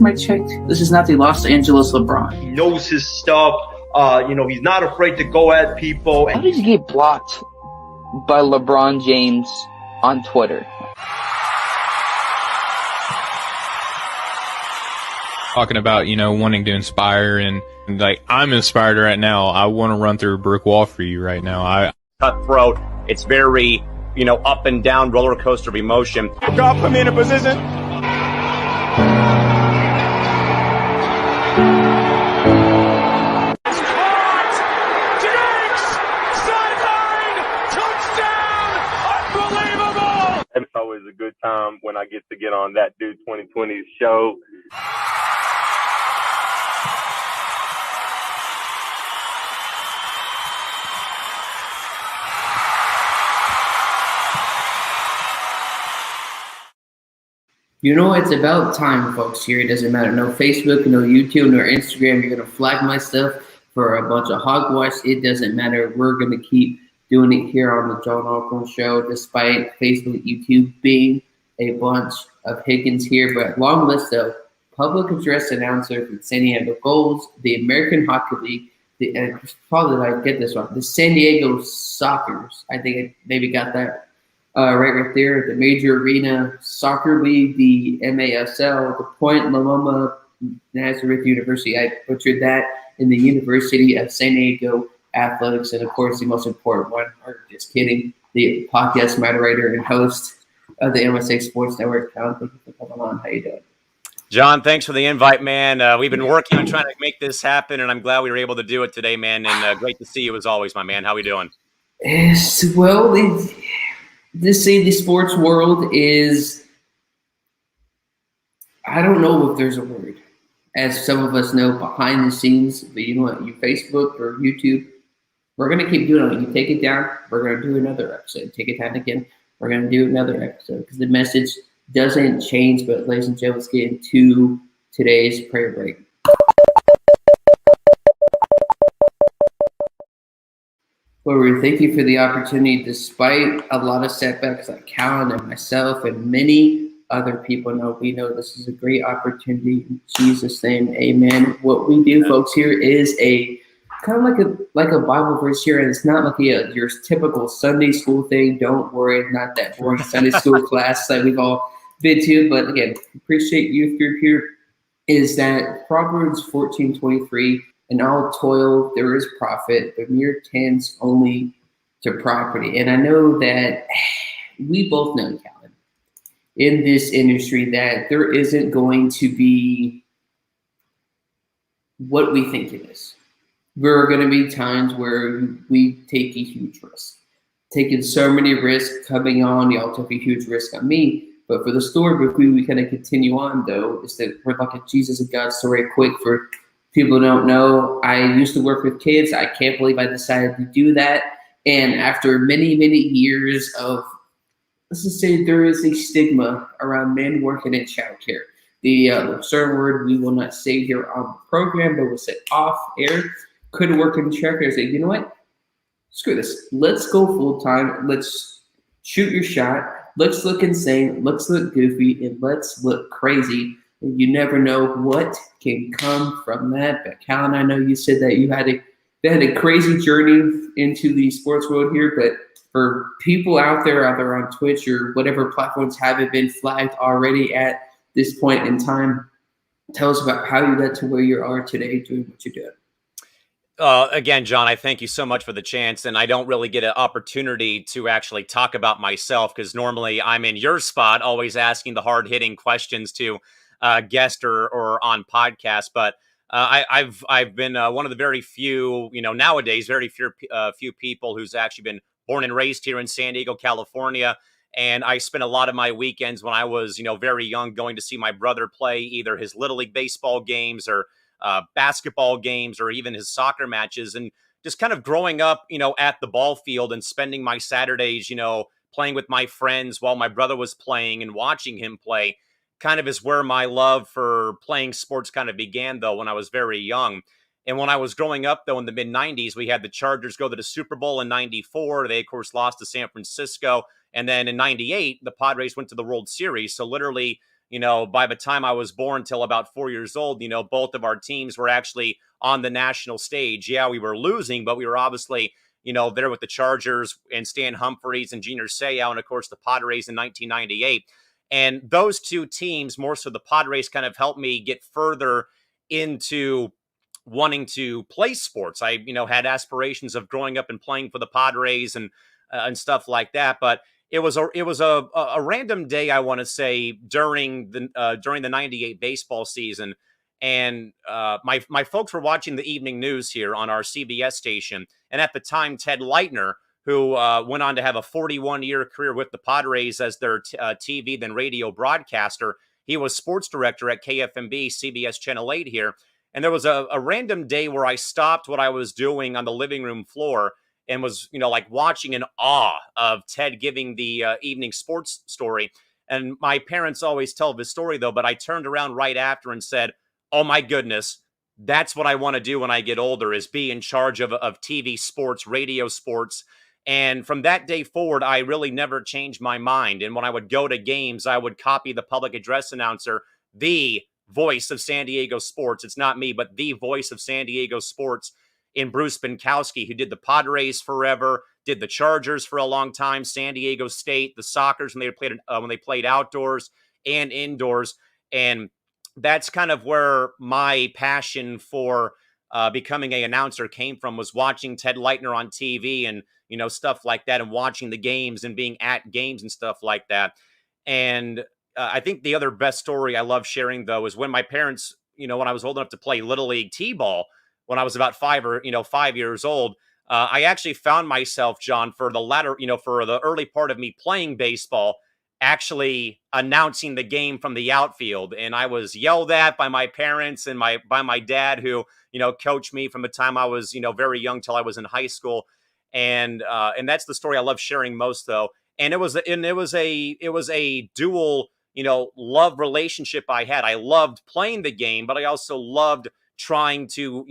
time I checked, this is not the Los Angeles LeBron. He knows his stuff. He's not afraid to go at people. How did you get blocked by LeBron James on Twitter? Talking about, wanting to inspire and like, I'm inspired right now. I want to run through a brick wall for you right now. Cutthroat. It's very, up and down roller coaster of emotion. God put me in a position. It's always a good time when I get to get on that Dude 2020's show. It's about time, folks, here. It doesn't matter. No Facebook, no YouTube, no Instagram. You're going to flag my stuff for a bunch of hogwash. It doesn't matter. We're going to keep doing it here on the John Allcorn Show, despite Facebook, YouTube being a bunch of Higgins here. But long list of public address announcer for the San Diego Gulls, the American Hockey League, and probably I get this wrong, the San Diego Sockers. I think I maybe got that right there. The Major Arena Soccer League, the MASL, the Point Loma Nazarene University. I butchered that. In the University of San Diego Athletics, and of course the most important one, or just kidding, the podcast moderator and host of the MSA Sports Network. Callan, thank you for coming on. How you doing? John, thanks for the invite, man. We've been working on trying to make this happen, and I'm glad we were able to do it today, man. And great to see you as always, my man. How we doing? Yes, well, the sports world is, I don't know if there's a word. As some of us know, behind the scenes, but you know what, you Facebook or YouTube, we're going to keep doing it. You take it down, we're going to do another episode. Take it down again, we're going to do another episode because the message doesn't change. But ladies and gentlemen, let's get into today's prayer break. Lord, we thank you for the opportunity, despite a lot of setbacks like Callan and myself and many other people know. We know this is a great opportunity. In Jesus' name, amen. What we do, folks, here is a kind of like a Bible verse here, and it's not like your typical Sunday school thing. Don't worry, not that boring Sunday school class that we've all been to. But again, appreciate youth group here. Is that Proverbs 14:23? In all toil there is profit, but mere tends only to property. And I know that we both know, Callan, in this industry, that there isn't going to be what we think it is. There are going to be times where we take a huge risk. Taking so many risks coming on, y'all took a huge risk on me. But for the story, if we kind of continue on, though, is that we're like a Jesus and God story quick for people who don't know. I used to work with kids. I can't believe I decided to do that. And after many, many years of, let's just say, there is a stigma around men working in childcare. The certain word we will not say here on the program, but we'll say off air. Couldn't work in childcare. Say, you know what? Screw this. Let's go full time. Let's shoot your shot. Let's look insane. Let's look goofy, and let's look crazy. And you never know what can come from that. But Callan, I know you said that you had a crazy journey into the sports world here, but for people out there on Twitch or whatever platforms haven't been flagged already at this point in time, tell us about how you got to where you are today doing what you're doing. Again, John, I thank you so much for the chance. And I don't really get an opportunity to actually talk about myself because normally I'm in your spot, always asking the hard-hitting questions to guest or on podcast. But I've been one of the very few, nowadays, very few people who's actually been born and raised here in San Diego, California. And I spent a lot of my weekends when I was, very young going to see my brother play either his Little League baseball games or basketball games or even his soccer matches. And just kind of growing up, at the ball field and spending my Saturdays, playing with my friends while my brother was playing and watching him play kind of is where my love for playing sports kind of began, though, when I was very young. And when I was growing up, though, in the mid-'90s, we had the Chargers go to the Super Bowl in 94. They, of course, lost to San Francisco. And then in 98, the Padres went to the World Series. So literally, by the time I was born till about 4 years old, both of our teams were actually on the national stage. Yeah, we were losing, but we were obviously, there with the Chargers and Stan Humphries and Junior Seau, and of course the Padres in 1998. And those two teams, more so the Padres, kind of helped me get further into wanting to play sports. I, had aspirations of growing up and playing for the Padres and stuff like that. But it was a random day, I want to say, during the '98 baseball season, and my folks were watching the evening news here on our CBS station, and at the time, Ted Leitner, who went on to have a 41-year career with the Padres as their TV then radio broadcaster, he was sports director at KFMB, CBS Channel 8 here. And there was a random day where I stopped what I was doing on the living room floor and was, like watching in awe of Ted giving the evening sports story. And my parents always tell this story, though, but I turned around right after and said, oh, my goodness, that's what I want to do when I get older, is be in charge of TV sports, radio sports. And from that day forward, I really never changed my mind. And when I would go to games, I would copy the public address announcer, the voice of San Diego sports. It's not me, but the voice of San Diego sports in Bruce Binkowski, who did the Padres forever, did the Chargers for a long time, San Diego State, the Sockers when they played outdoors and indoors. And that's kind of where my passion for becoming an announcer came from, was watching Ted Leitner on TV and, stuff like that, and watching the games and being at games and stuff like that. And I think the other best story I love sharing, though, is when my parents, when I was old enough to play Little League T-ball, when I was about 5 years old, I actually found myself, John, for the early part of me playing baseball, actually announcing the game from the outfield. And I was yelled at by my parents and by my dad, who, coached me from the time I was, very young till I was in high school. And that's the story I love sharing most, though. And it was a dual, love relationship I had. I loved playing the game, but I also loved trying to,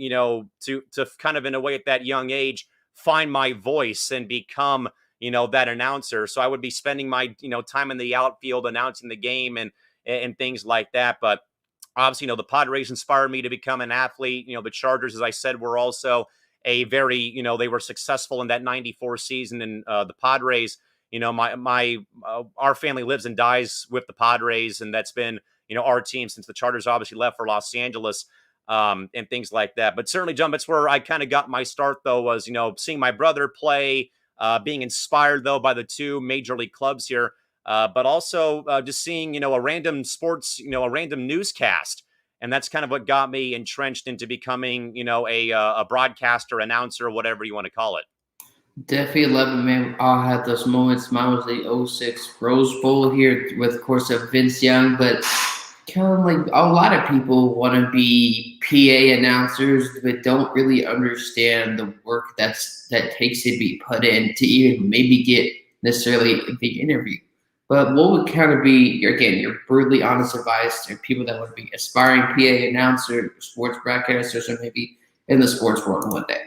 to kind of, in a way, at that young age, find my voice and become, that announcer. So I would be spending my, time in the outfield announcing the game and things like that. But obviously, the Padres inspired me to become an athlete. The Chargers, as I said, were also a very, they were successful in that '94 season. And the Padres, our family lives and dies with the Padres, and that's been, our team since the Chargers obviously left for Los Angeles, and things like that. But certainly, John, that's where I kind of got my start, though, was, seeing my brother play, being inspired, though, by the two major league clubs here, but also just seeing, a random sports, a random newscast. And that's kind of what got me entrenched into becoming, a broadcaster, announcer, whatever you want to call it. Definitely love it, man. I'll have those moments. Mine was the '06 Rose Bowl here with, of course, of Vince Young. But kind of like a lot of people want to be PA announcers, but don't really understand the work that takes to be put in to even maybe get necessarily the interview. But what would kind of be, again, your brutally honest advice to people that would be aspiring PA announcer, sports broadcasters, or maybe in the sports world one day?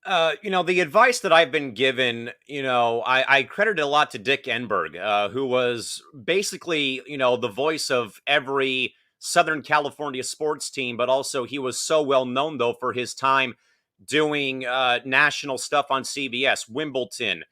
The advice that I've been given, I credit a lot to Dick Enberg, who was basically, the voice of every Southern California sports team, but also he was so well known, though, for his time doing national stuff on CBS, Wimbledon,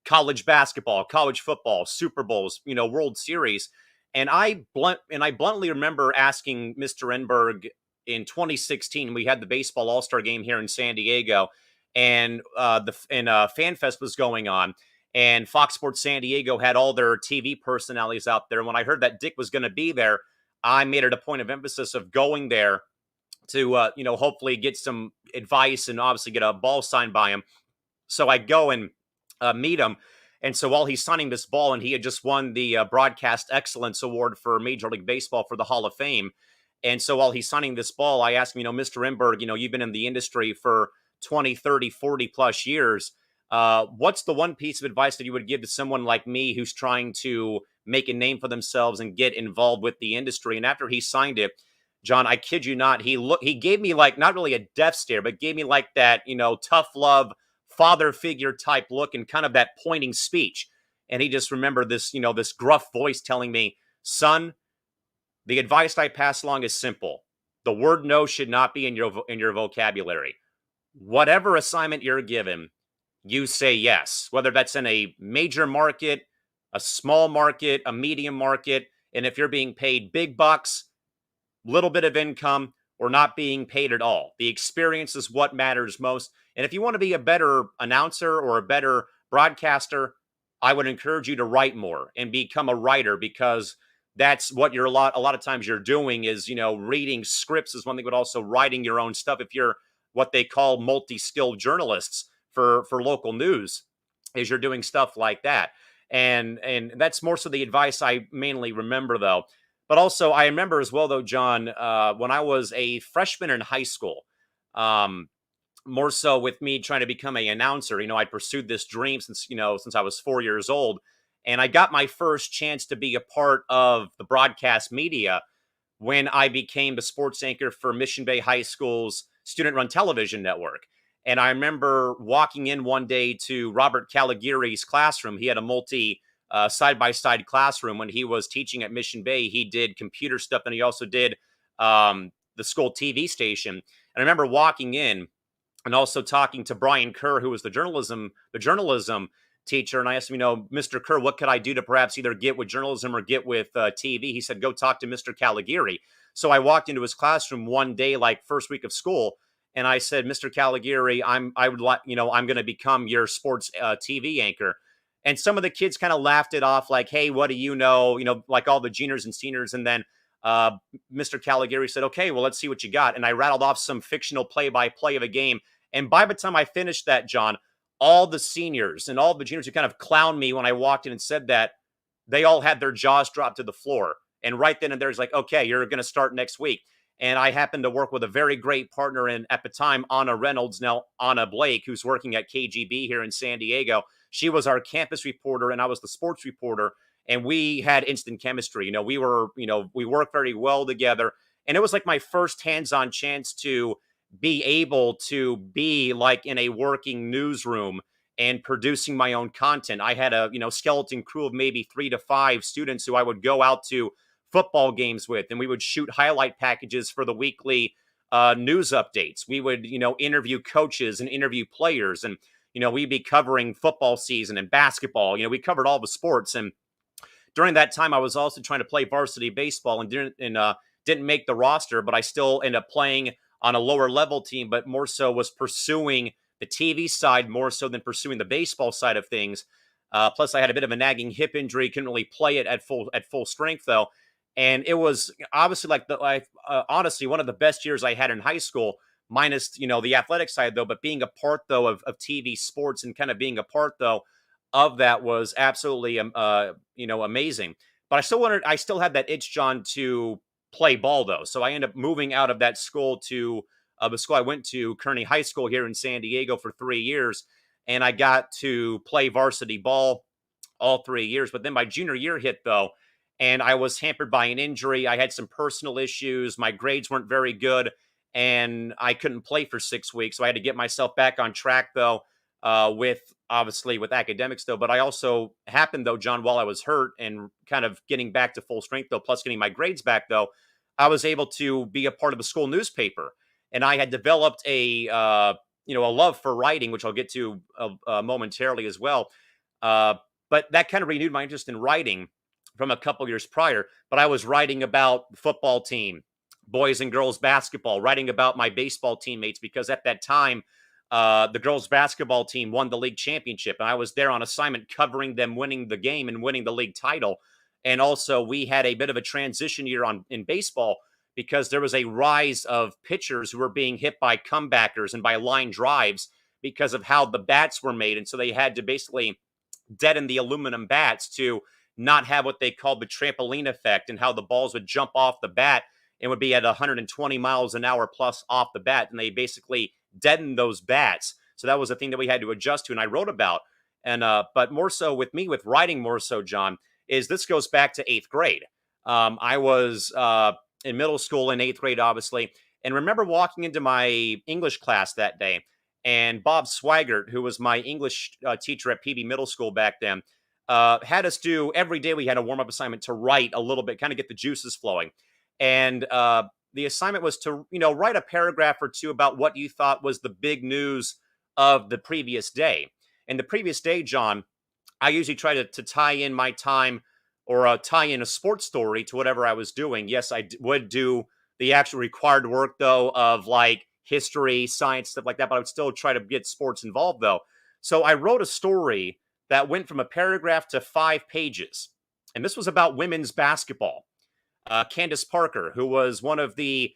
college basketball, college football, Super Bowls, World Series. And I bluntly remember asking Mr. Enberg in 2016, we had the baseball All-Star game here in San Diego, and Fan Fest was going on, and Fox Sports San Diego had all their TV personalities out there. And when I heard that Dick was going to be there, I made it a point of emphasis of going there to, hopefully get some advice and obviously get a ball signed by him. So I go and meet him. And so while he's signing this ball, and he had just won the Broadcast Excellence Award for Major League Baseball for the Hall of Fame. And so while he's signing this ball, I asked him, Mr. Enberg, you've been in the industry for 20, 30, 40 plus years. What's the one piece of advice that you would give to someone like me who's trying to make a name for themselves and get involved with the industry? And after he signed it, John, I kid you not, he gave me like not really a death stare, but gave me like that, tough love, father figure type look, and kind of that pointing speech. And he just remembered this, this gruff voice telling me, son, The advice I pass along is simple. The word no should not be in your vocabulary. Whatever assignment you're given, you say yes, whether that's in a major market, a small market, a medium market, and if you're being paid big bucks, little bit of income, or not being paid at all. The experience is what matters most. And if you want to be a better announcer or a better broadcaster, I would encourage you to write more and become a writer, because that's what you're a lot of times you're doing is, reading scripts is one thing, but also writing your own stuff. If you're what they call multi-skilled journalists for local news, is you're doing stuff like that. And that's more so the advice I mainly remember, though. But also, I remember as well, though, John, when I was a freshman in high school, more so with me trying to become an announcer. I pursued this dream since I was 4 years old, and I got my first chance to be a part of the broadcast media when I became the sports anchor for Mission Bay High School's student-run television network. And I remember walking in one day to Robert Caligiuri's classroom. He had a side-by-side classroom when he was teaching at Mission Bay. He did computer stuff, and he also did the school TV station. And I remember walking in and also talking to Brian Kerr, who was the journalism teacher. And I asked him, Mr. Kerr, what could I do to perhaps either get with journalism or get with TV? He said, go talk to Mr. Caligiuri. So I walked into his classroom one day, like first week of school, and I said, Mr. Caligiuri, I'm going to become your sports TV anchor. And some of the kids kind of laughed it off like, hey, what do you know? Like all the juniors and seniors. And then Mr. Caligiuri said, okay, well, let's see what you got. And I rattled off some fictional play-by-play of a game. And by the time I finished that, John, all the seniors and all the juniors who kind of clowned me when I walked in and said that, they all had their jaws dropped to the floor. And right then and there, it's like, okay, you're going to start next week. And I happened to work with a very great partner at the time, Anna Reynolds, now Anna Blake, who's working at KGB here in San Diego. She was our campus reporter and I was the sports reporter. And we had instant chemistry. We worked very well together. And it was like my first hands-on chance to be able to be like in a working newsroom and producing my own content. I had a, skeleton crew of maybe 3 to 5 students who I would go out to football games with, and we would shoot highlight packages for the weekly news updates. We would, interview coaches and interview players, and, we'd be covering football season and basketball. We covered all the sports. And during that time, I was also trying to play varsity baseball and didn't make the roster, but I still ended up playing on a lower level team, but more so was pursuing the TV side more so than pursuing the baseball side of things. Plus, I had a bit of a nagging hip injury, couldn't really play it at full strength though. And it was obviously honestly, one of the best years I had in high school, minus, the athletic side though, but being a part though of TV sports and kind of being a part though of that was absolutely, amazing. But I still had that itch, John, to play ball though. So I ended up moving out of that school to the school I went to, Kearney High School here in San Diego, for 3 years. And I got to play varsity ball all 3 years. But then my junior year hit though, and I was hampered by an injury. I had some personal issues. My grades weren't very good, and I couldn't play for 6 weeks. So I had to get myself back on track, though, with academics, though. But I also happened, though, John, while I was hurt and kind of getting back to full strength, though, plus getting my grades back, though, I was able to be a part of the school newspaper. And I had developed a love for writing, which I'll get to momentarily as well. But that kind of renewed my interest in writing from a couple years prior. But I was writing about the football team, boys and girls basketball, writing about my baseball teammates, because at that time, the girls basketball team won the league championship, and I was there on assignment covering them winning the game and winning the league title. And also, we had a bit of a transition year in baseball, because there was a rise of pitchers who were being hit by comebackers and by line drives because of how the bats were made. And so they had to basically deaden the aluminum bats to not have what they called the trampoline effect, and how the balls would jump off the bat and would be at 120 miles an hour plus off the bat. And they basically deadened those bats. So that was a thing that we had to adjust to, and I wrote about. And but more so with me, with writing more so, John, is this goes back to 8th grade. I was in middle school in 8th grade, obviously, and remember walking into my English class that day, and Bob Swigert, who was my English teacher at PB Middle School back then, had us do every day. We had a warm-up assignment to write a little bit, kind of get the juices flowing. And the assignment was to, write a paragraph or two about what you thought was the big news of the previous day. And the previous day, John, I usually try to tie in my time or tie in a sports story to whatever I was doing. Yes, I would do the actual required work, though, of like history, science, stuff like that, but I would still try to get sports involved, though. So I wrote a story that went from a paragraph to 5 pages. And this was about women's basketball. Candace Parker, who was one of the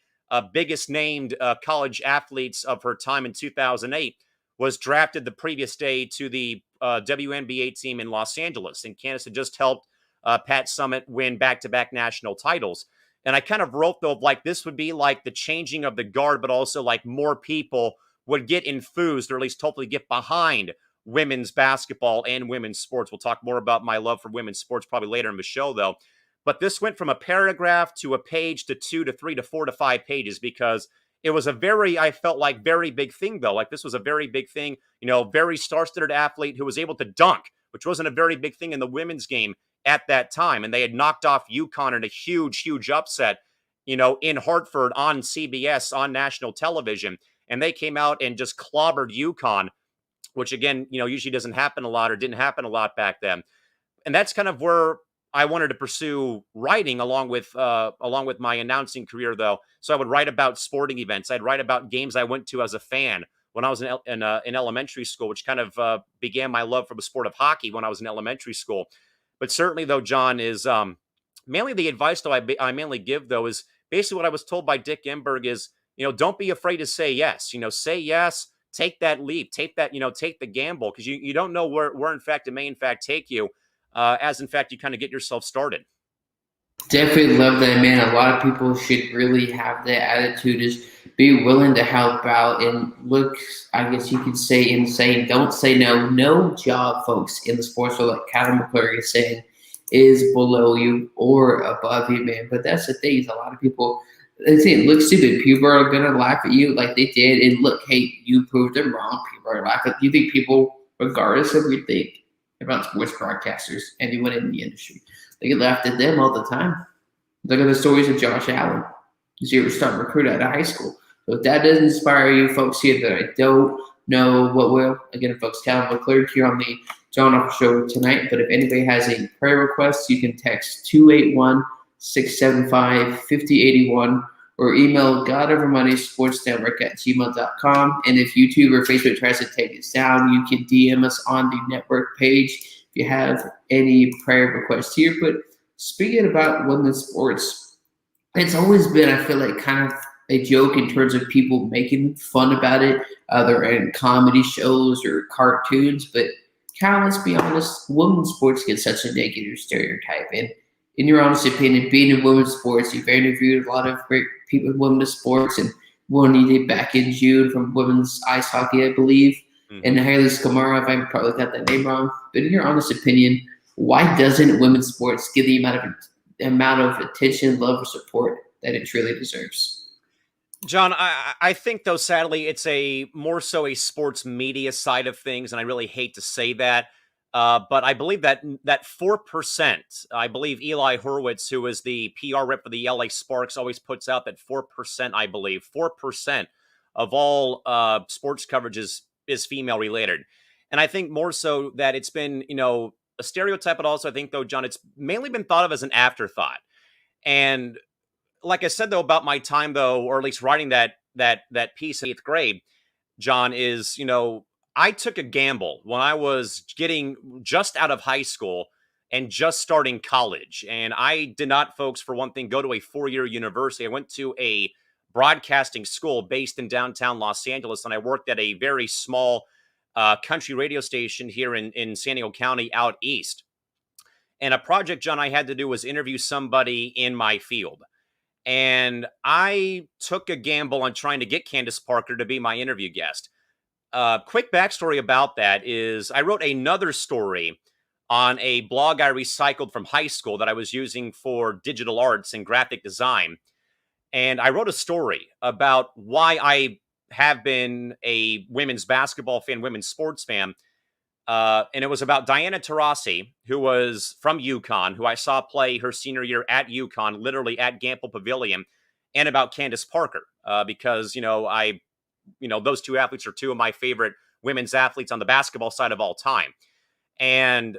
biggest named college athletes of her time in 2008, was drafted the previous day to the WNBA team in Los Angeles. And Candace had just helped Pat Summitt win back-to-back national titles. And I kind of wrote, though, like this would be like the changing of the guard, but also like more people would get enthused or at least hopefully get behind women's basketball and women's sports. We'll talk more about my love for women's sports probably later in the show, though. But this went from a paragraph to a page to 2 to 3 to 4 to 5 pages because it was a very, I felt like, very big thing, though. Like this was a very big thing, very star-studded athlete who was able to dunk, which wasn't a very big thing in the women's game at that time. And they had knocked off UConn in a huge, huge upset, in Hartford on CBS on national television. And they came out and just clobbered UConn, which again, usually doesn't happen a lot or didn't happen a lot back then. And that's kind of where I wanted to pursue writing along with my announcing career, though. So I would write about sporting events. I'd write about games I went to as a fan when I was in elementary school, which kind of began my love for the sport of hockey when I was in elementary school. But certainly, though, John, is mainly the advice, though, I mainly give, though, is basically what I was told by Dick Enberg is, don't be afraid to say yes. Say yes, take that leap, take the gamble, because you don't know where in fact it may in fact take you. As in fact you kind of get yourself started. Definitely love that, man. A lot of people should really have that attitude, is be willing to help out and look, I guess you could say, insane. Don't say no. No job, folks, in the sports world, like Callan McClurg is saying, is below you or above you, man. But that's the thing, is a lot of people, they say it looks stupid. People are going to laugh at you like they did. And look, hey, you proved them wrong. People are laughing. You think people, regardless of what you think about sports broadcasters, anyone in the industry, they get laughed at them all the time. Look at the stories of Josh Allen. He's your starting recruit out of high school. So if that doesn't inspire you, folks here that I don't know what will. Again, folks, Callan McClurg here on the John Offer Show tonight. But if anybody has a prayer request, you can text 281-675-5081 or email godovermoneysportsnetwork@gmail.com. And if YouTube or Facebook tries to take us down, you can DM us on the network page if you have any prayer requests here. But speaking about women's sports, it's always been, I feel like, kind of a joke in terms of people making fun about it, either in comedy shows or cartoons. But Cal, let's be honest, women's sports get such a negative stereotype. And in your honest opinion, being in women's sports, you've interviewed a lot of great people in women's sports, and one you did back in June from women's ice hockey, I believe, and Hailey Skamara, if I probably got that name wrong. But in your honest opinion, why doesn't women's sports give the amount of attention, love, or support that it truly deserves? John, I think, though, sadly, it's more so a sports media side of things, and I really hate to say that. But I believe that 4%, I believe Eli Horowitz, who is the PR rep for the LA Sparks, always puts out that 4%, I believe, 4% of all sports coverage is female related. And I think more so that it's been, a stereotype, but also I think, though, John, it's mainly been thought of as an afterthought. And like I said, though, about my time, though, or at least writing that piece in 8th grade, John, is, I took a gamble when I was getting just out of high school and just starting college. And I did not, folks, for one thing, go to a 4-year university. I went to a broadcasting school based in downtown Los Angeles, and I worked at a very small country radio station here in San Diego County out east. And a project, John, I had to do was interview somebody in my field. And I took a gamble on trying to get Candace Parker to be my interview guest. Quick backstory about that is I wrote another story on a blog I recycled from high school that I was using for digital arts and graphic design. And I wrote a story about why I have been a women's basketball fan, women's sports fan, And it was about Diana Taurasi, who was from UConn, who I saw play her senior year at UConn, literally at Gamble Pavilion, and about Candace Parker, because, those two athletes are two of my favorite women's athletes on the basketball side of all time. And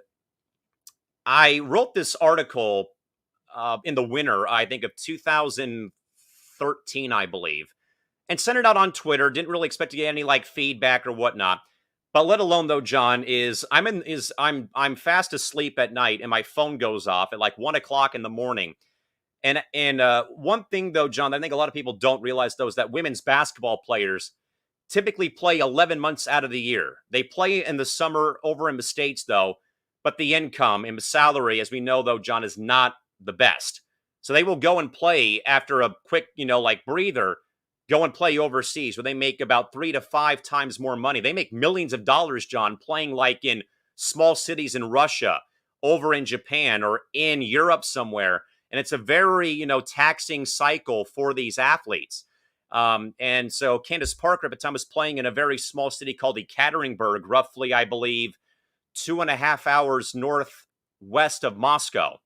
I wrote this article in the winter, I think, of 2013, I believe, and sent it out on Twitter. Didn't really expect to get any like feedback or whatnot. But let alone though, John, I'm fast asleep at night and my phone goes off at like 1 o'clock in the morning. And one thing though, John, I think a lot of people don't realize though is that women's basketball players typically play 11 months out of the year. They play in the summer over in the States though, but the income and the salary, as we know though, John, is not the best. So they will go and play after a quick, breather, go and play overseas where they make about 3 to 5 times more money. They make millions of dollars, John, playing like in small cities in Russia, over in Japan, or in Europe somewhere. And it's a very, taxing cycle for these athletes. And so Candace Parker at the time was playing in a very small city called Ekaterinburg, roughly, I believe, 2.5 hours northwest of Moscow.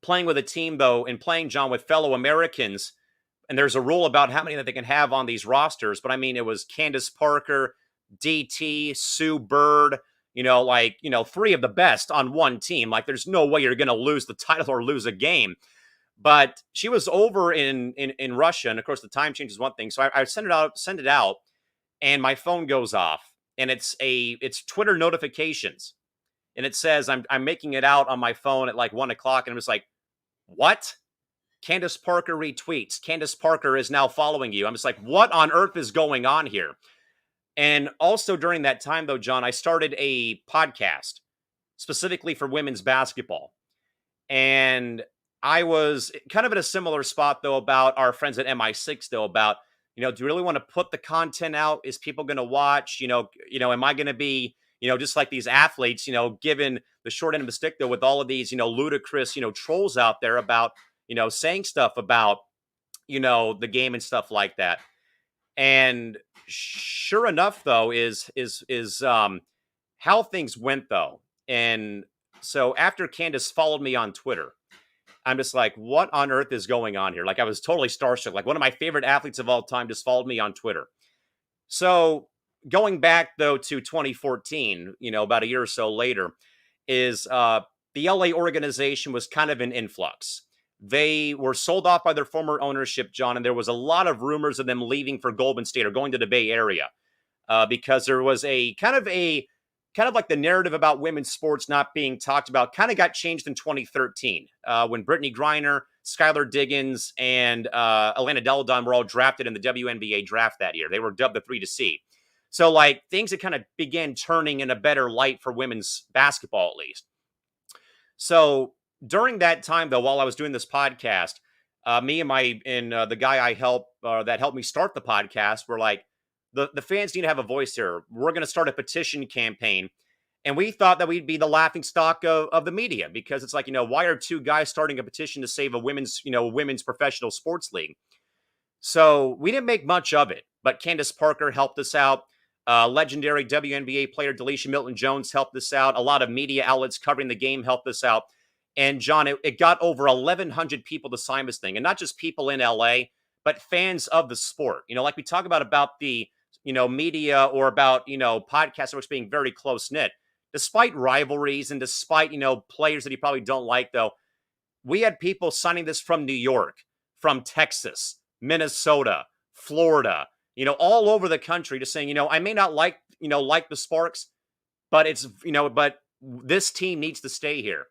Playing with a team, though, and playing, John, with fellow Americans. And there's a rule about how many that they can have on these rosters. But I mean, it was Candace Parker, DT, Sue Bird, 3 of the best on one team. Like, there's no way you're going to lose the title or lose a game. But she was over in Russia. And of course, the time change is one thing. So I send it out, and my phone goes off. And it's Twitter notifications. And it says, I'm making it out on my phone at like 1 o'clock. And I'm just like, what? Candace Parker retweets. Candace Parker is now following you. I'm just like, what on earth is going on here? And also during that time, though, John, I started a podcast specifically for women's basketball. And I was kind of in a similar spot, though, about our friends at MI6, though, about, do you really want to put the content out? Is people going to watch? Am I going to be, just like these athletes, given the short end of the stick, though, with all of these, ludicrous, trolls out there about, saying stuff about, the game and stuff like that. And sure enough, though, is how things went, though. And so after Candace followed me on Twitter, I'm just like, what on earth is going on here? Like, I was totally starstruck. Like, one of my favorite athletes of all time just followed me on Twitter. So going back, though, to 2014, about a year or so later, is the LA organization was kind of in influx. They were sold off by their former ownership, John, and there was a lot of rumors of them leaving for Golden State or going to the Bay Area because there was a kind of like the narrative about women's sports not being talked about kind of got changed in 2013 when Brittany Griner, Skylar Diggins, and Elena Delle Donne were all drafted in the WNBA draft that year. They were dubbed the 3 to seed. So like things that kind of began turning in a better light for women's basketball, at least. So during that time, though, while I was doing this podcast, me and the guy I helped that helped me start the podcast were like, the fans need to have a voice here. We're going to start a petition campaign. And we thought that we'd be the laughing stock of the media because it's like, why are 2 guys starting a petition to save a women's professional sports league? So we didn't make much of it, but Candace Parker helped us out. Legendary WNBA player Delisha Milton-Jones helped us out. A lot of media outlets covering the game helped us out. And John, it got over 1,100 people to sign this thing. And not just people in LA, but fans of the sport. Like we talk about the, media or about, podcast networks being very close-knit. Despite rivalries and despite, players that you probably don't like, though, we had people signing this from New York, from Texas, Minnesota, Florida, all over the country, just saying, I may not like the Sparks, but but this team needs to stay here.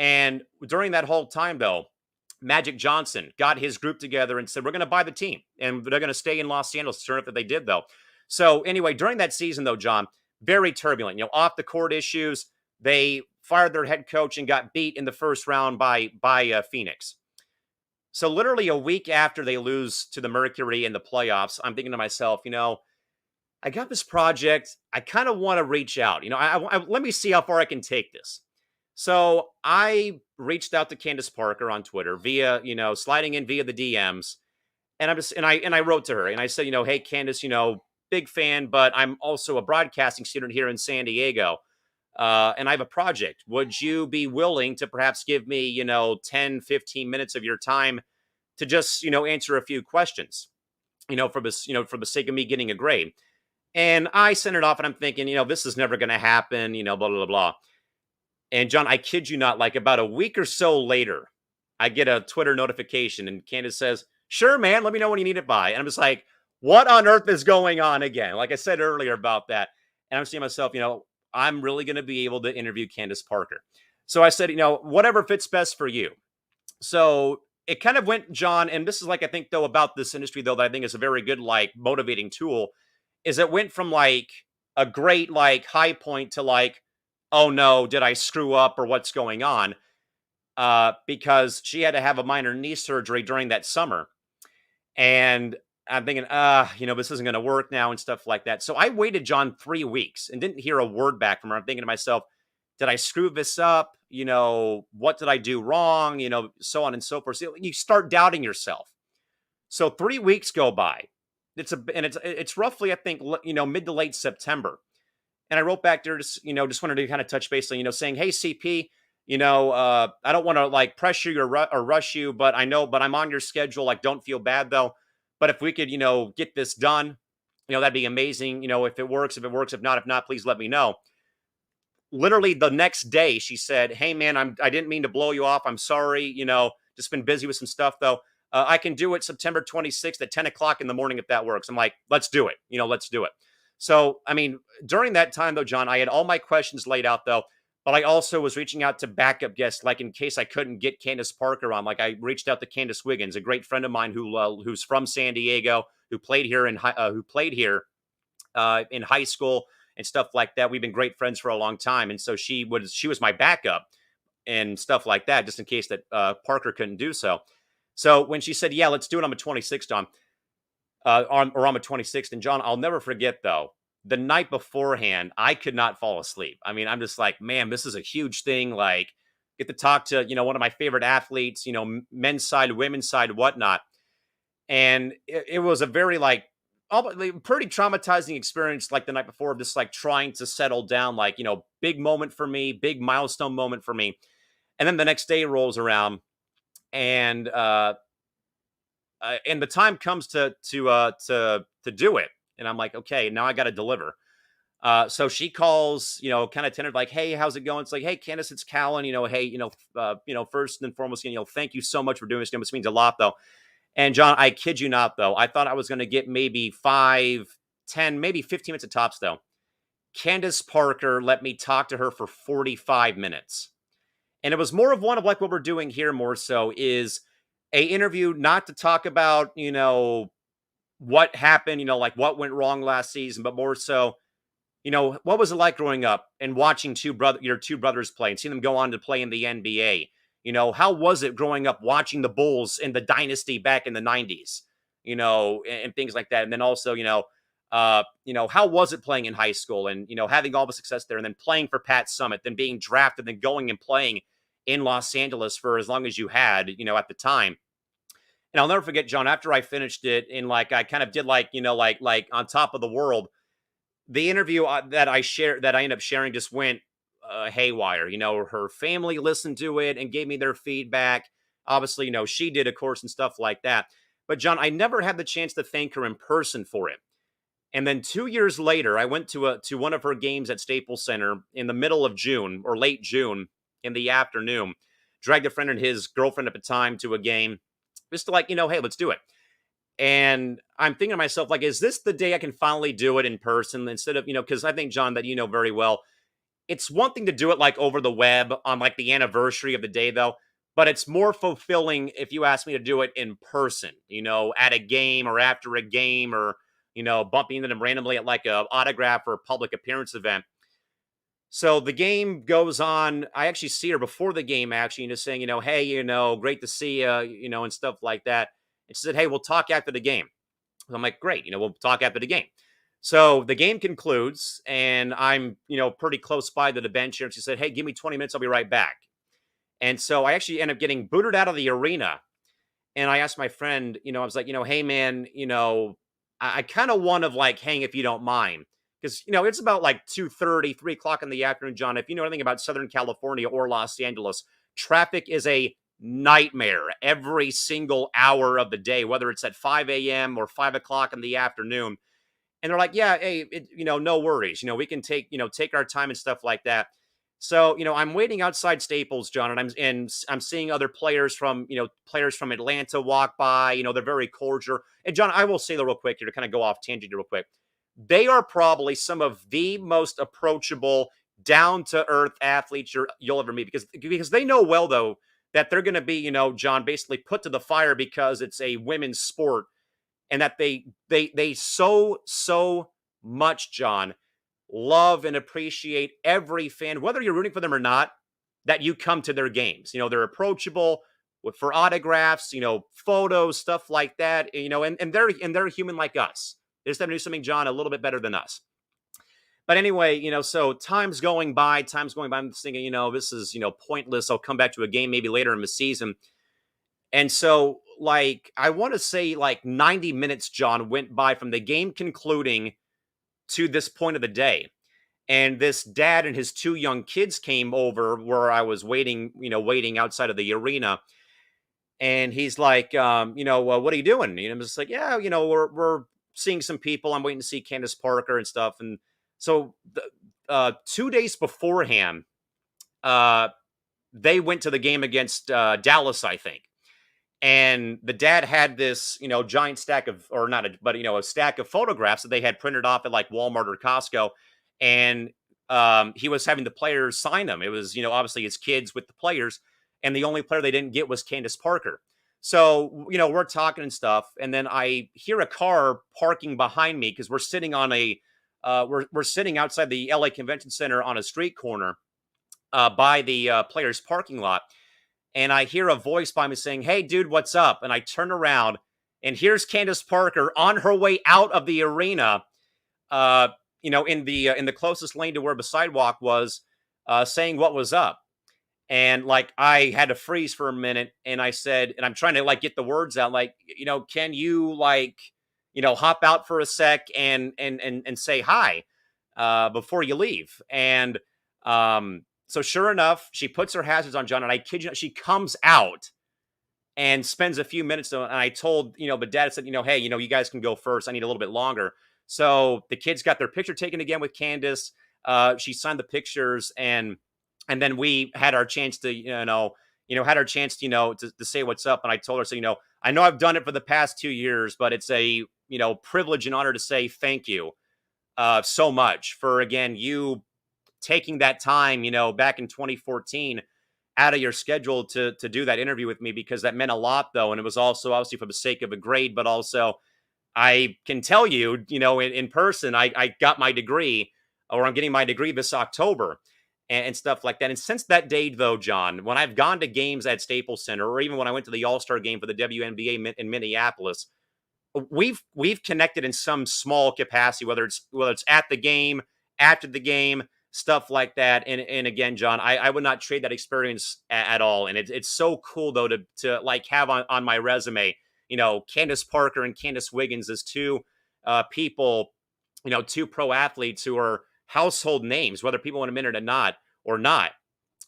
And during that whole time, though, Magic Johnson got his group together and said, we're going to buy the team. And they're going to stay in Los Angeles. Sure enough that they did, though. So anyway, during that season, though, John, very turbulent. Off the court issues. They fired their head coach and got beat in the first round by Phoenix. So literally a week after they lose to the Mercury in the playoffs, I'm thinking to myself, I got this project. I kind of want to reach out. Let me see how far I can take this. So I reached out to Candace Parker on Twitter via, sliding in via the DMs. And I wrote to her and I said, hey, Candace, big fan, but I'm also a broadcasting student here in San Diego. And I have a project. Would you be willing to perhaps give me, 10, 15 minutes of your time to just, answer a few questions, for the sake of me getting a grade? And I sent it off and I'm thinking, this is never going to happen, blah, blah, blah. And John, I kid you not, like about a week or so later, I get a Twitter notification and Candace says, sure, man, let me know when you need it by. And I'm just like, what on earth is going on again? Like I said earlier about that. And I'm seeing myself, I'm really going to be able to interview Candace Parker. So I said, whatever fits best for you. So it kind of went, John, and this is like, I think though about this industry though, that I think is a very good, like motivating tool, is it went from like a great, like high point to like, oh no, did I screw up or what's going on? Because she had to have a minor knee surgery during that summer. And I'm thinking, this isn't going to work now and stuff like that. So I waited, John, 3 weeks and didn't hear a word back from her. I'm thinking to myself, did I screw this up? What did I do wrong? So on and so forth. So you start doubting yourself. So 3 weeks go by. It's roughly, I think, mid to late September. And I wrote back there, just wanted to kind of touch base on, saying, hey, CP, I don't want to like pressure you or rush you, but I'm on your schedule. Like, don't feel bad though. But if we could, get this done, that'd be amazing. If it works, if not, please let me know. Literally the next day, she said, hey man, I didn't mean to blow you off. I'm sorry. Just been busy with some stuff though. I can do it September 26th at 10 o'clock in the morning if that works. I'm like, let's do it. Let's do it. So, I mean, during that time, though, John, I had all my questions laid out, though, but I also was reaching out to backup guests, like in case I couldn't get Candace Parker on. Like I reached out to Candace Wiggins, a great friend of mine who's from San Diego, who played here in high school and stuff like that. We've been great friends for a long time, and so she was my backup and stuff like that, just in case that Parker couldn't do so. So when she said, "Yeah, let's do it," on the 26th, John. On the 26th. And John, I'll never forget, though, the night beforehand, I could not fall asleep. I mean, I'm just like, man, this is a huge thing. Like, get to talk to, one of my favorite athletes, men's side, women's side, whatnot. And it was a very, like, pretty traumatizing experience, like the night before, just like trying to settle down, like, big moment for me, big milestone moment for me. And then the next day rolls around and the time comes to do it, and I'm like, okay, now I got to deliver. So she calls, kind of tentative, like, hey, how's it going? It's like, hey, Candace, it's Callan. Hey, first and foremost, thank you so much for doing this. This means a lot, though. And John, I kid you not, though, I thought I was going to get maybe 5, 10, maybe 15 minutes of tops, though. Candace Parker let me talk to her for 45 minutes, and it was more of one of like what we're doing here, more so is a interview, not to talk about, what happened, like what went wrong last season, but more so, what was it like growing up and watching your two brothers play and seeing them go on to play in the NBA? How was it growing up watching the Bulls in the dynasty back in the 90s, and things like that. And then also, how was it playing in high school and, having all the success there and then playing for Pat Summitt, then being drafted, then going and playing in Los Angeles for as long as you had, at the time. And I'll never forget, John, after I finished it and like, I kind of did like, like on top of the world, the interview that I ended up sharing just went haywire. Her family listened to it and gave me their feedback. Obviously, she did, of course, and stuff like that. But John, I never had the chance to thank her in person for it. And then 2 years later, I went to one of her games at Staples Center in the middle of June or late June in the afternoon, dragged a friend and his girlfriend at the time to a game just to like, hey, let's do it. And I'm thinking to myself, like, is this the day I can finally do it in person instead of, because I think, John, that very well, it's one thing to do it like over the web on like the anniversary of the day, though, but it's more fulfilling if you ask me to do it in person, at a game or after a game or, bumping into them randomly at like a autograph or public appearance event. So the game goes on. I actually see her before the game, actually, just saying, hey, great to see you, and stuff like that. And she said, hey, we'll talk after the game. I'm like, great, we'll talk after the game. So the game concludes, and I'm, pretty close by to the bench here. And she said, hey, give me 20 minutes. I'll be right back. And so I actually end up getting booted out of the arena. And I asked my friend, I was like, hey, man, I kind of want to like hang if you don't mind. Because, it's about like 2:30, 3 o'clock in the afternoon, John. If you know anything about Southern California or Los Angeles, traffic is a nightmare every single hour of the day, whether it's at 5 a.m. or 5 o'clock in the afternoon. And they're like, yeah, hey, no worries. We can take our time and stuff like that. So, I'm waiting outside Staples, John, and I'm seeing other players from Atlanta walk by. They're very cordial. And John, I will say that real quick here to kind of go off tangent real quick. They are probably some of the most approachable, down to earth athletes you'll ever meet because they know well though that they're going to be, John, basically put to the fire because it's a women's sport, and that they so much, John, love and appreciate every fan, whether you're rooting for them or not, that you come to their games. They're approachable for autographs, photos, stuff like that. And they're human like us. They just have to do something, John, a little bit better than us. But anyway, so time's going by. I'm thinking, this is, pointless. I'll come back to a game maybe later in the season. And so, like, I want to say like 90 minutes, John, went by from the game concluding to this point of the day. And this dad and his 2 young kids came over where I was waiting outside of the arena. And he's like, what are you doing? And I'm just like, yeah, we're seeing some people. I'm waiting to see Candace Parker and stuff. And so 2 days beforehand, they went to the game against Dallas, I think. And the dad had this, giant stack of, or not, a stack of photographs that they had printed off at like Walmart or Costco. And he was having the players sign them. It was, obviously his kids with the players. And the only player they didn't get was Candace Parker. So, we're talking and stuff. And then I hear a car parking behind me because we're sitting on we're sitting outside the LA Convention Center on a street corner by the players' parking lot. And I hear a voice by me saying, "Hey, dude, what's up?" And I turn around, and here's Candace Parker on her way out of the arena, in the closest lane to where the sidewalk was, saying what was up. And like I had to freeze for a minute, and I said, and I'm trying to like get the words out, like, can you like, hop out for a sec and say hi before you leave? And so sure enough, she puts her hazards on, John, and I kid you not, she comes out and spends a few minutes. And I told, the dad said, hey, you guys can go first. I need a little bit longer. So the kids got their picture taken again with Candace. She signed the pictures, and then we had our chance to, to say what's up. And I told her, so, I know I've done it for the past 2 years, but it's a, privilege and honor to say thank you so much for, again, you taking that time, back in 2014 out of your schedule to do that interview with me, because that meant a lot though. And it was also obviously for the sake of a grade, but also I can tell you, in person, I got my degree, or I'm getting my degree this October and stuff like that. And since that day though, John, when I've gone to games at Staples Center, or even when I went to the All-Star game for the WNBA in Minneapolis, we've connected in some small capacity, whether it's at the game, after the game, stuff like that. And again, John, I would not trade that experience at all. And it's so cool though to like have on my resume, Candace Parker and Candace Wiggins as 2 people, 2 pro athletes who are household names, whether people want to admit it or not,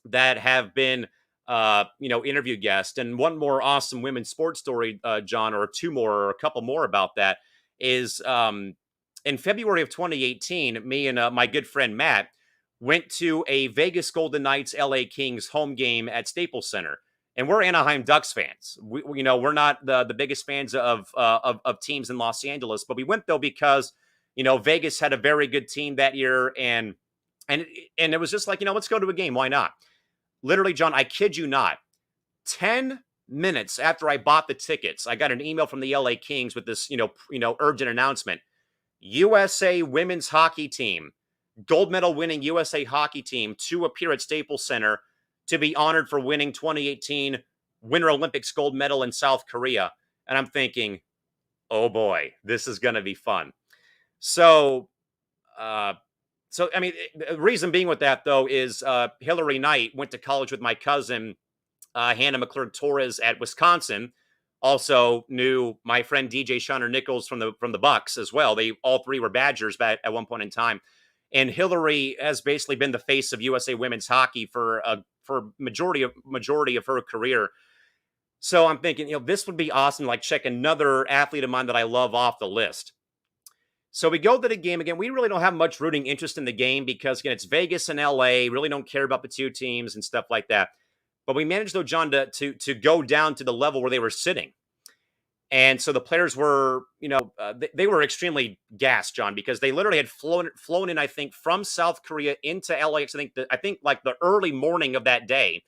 that have been, interview guests. And one more awesome women's sports story, John, or 2 more, or a couple more about that is, in February of 2018, me and my good friend Matt went to a Vegas Golden Knights LA Kings home game at Staples Center. And we're Anaheim Ducks fans. We're not the biggest fans of teams in Los Angeles, but we went though because, Vegas had a very good team that year. And it was just like, let's go to a game. Why not? Literally, John, I kid you not, 10 minutes after I bought the tickets, I got an email from the LA Kings with this, urgent announcement. USA women's hockey team, gold medal winning USA hockey team, to appear at Staples Center to be honored for winning 2018 Winter Olympics gold medal in South Korea. And I'm thinking, oh boy, this is going to be fun. So I mean, the reason being with that though is Hillary Knight went to college with my cousin, Hannah McClurg Torres, at Wisconsin, Also knew my friend DJ Shauner Nichols from the Bucks as well. They all three were Badgers back at one point in time. And Hillary has basically been the face of USA women's hockey for majority of her career. So I'm thinking, this would be awesome. Like check another athlete of mine that I love off the list. So we go to the game again. We really don't have much rooting interest in the game because again, it's Vegas and LA. Really don't care about the two teams and stuff like that. But we managed though, John, to go down to the level where they were sitting. And so the players were, they were extremely gassed, John, because they literally had flown in, I think, from South Korea into LA. I think like the early morning of that day,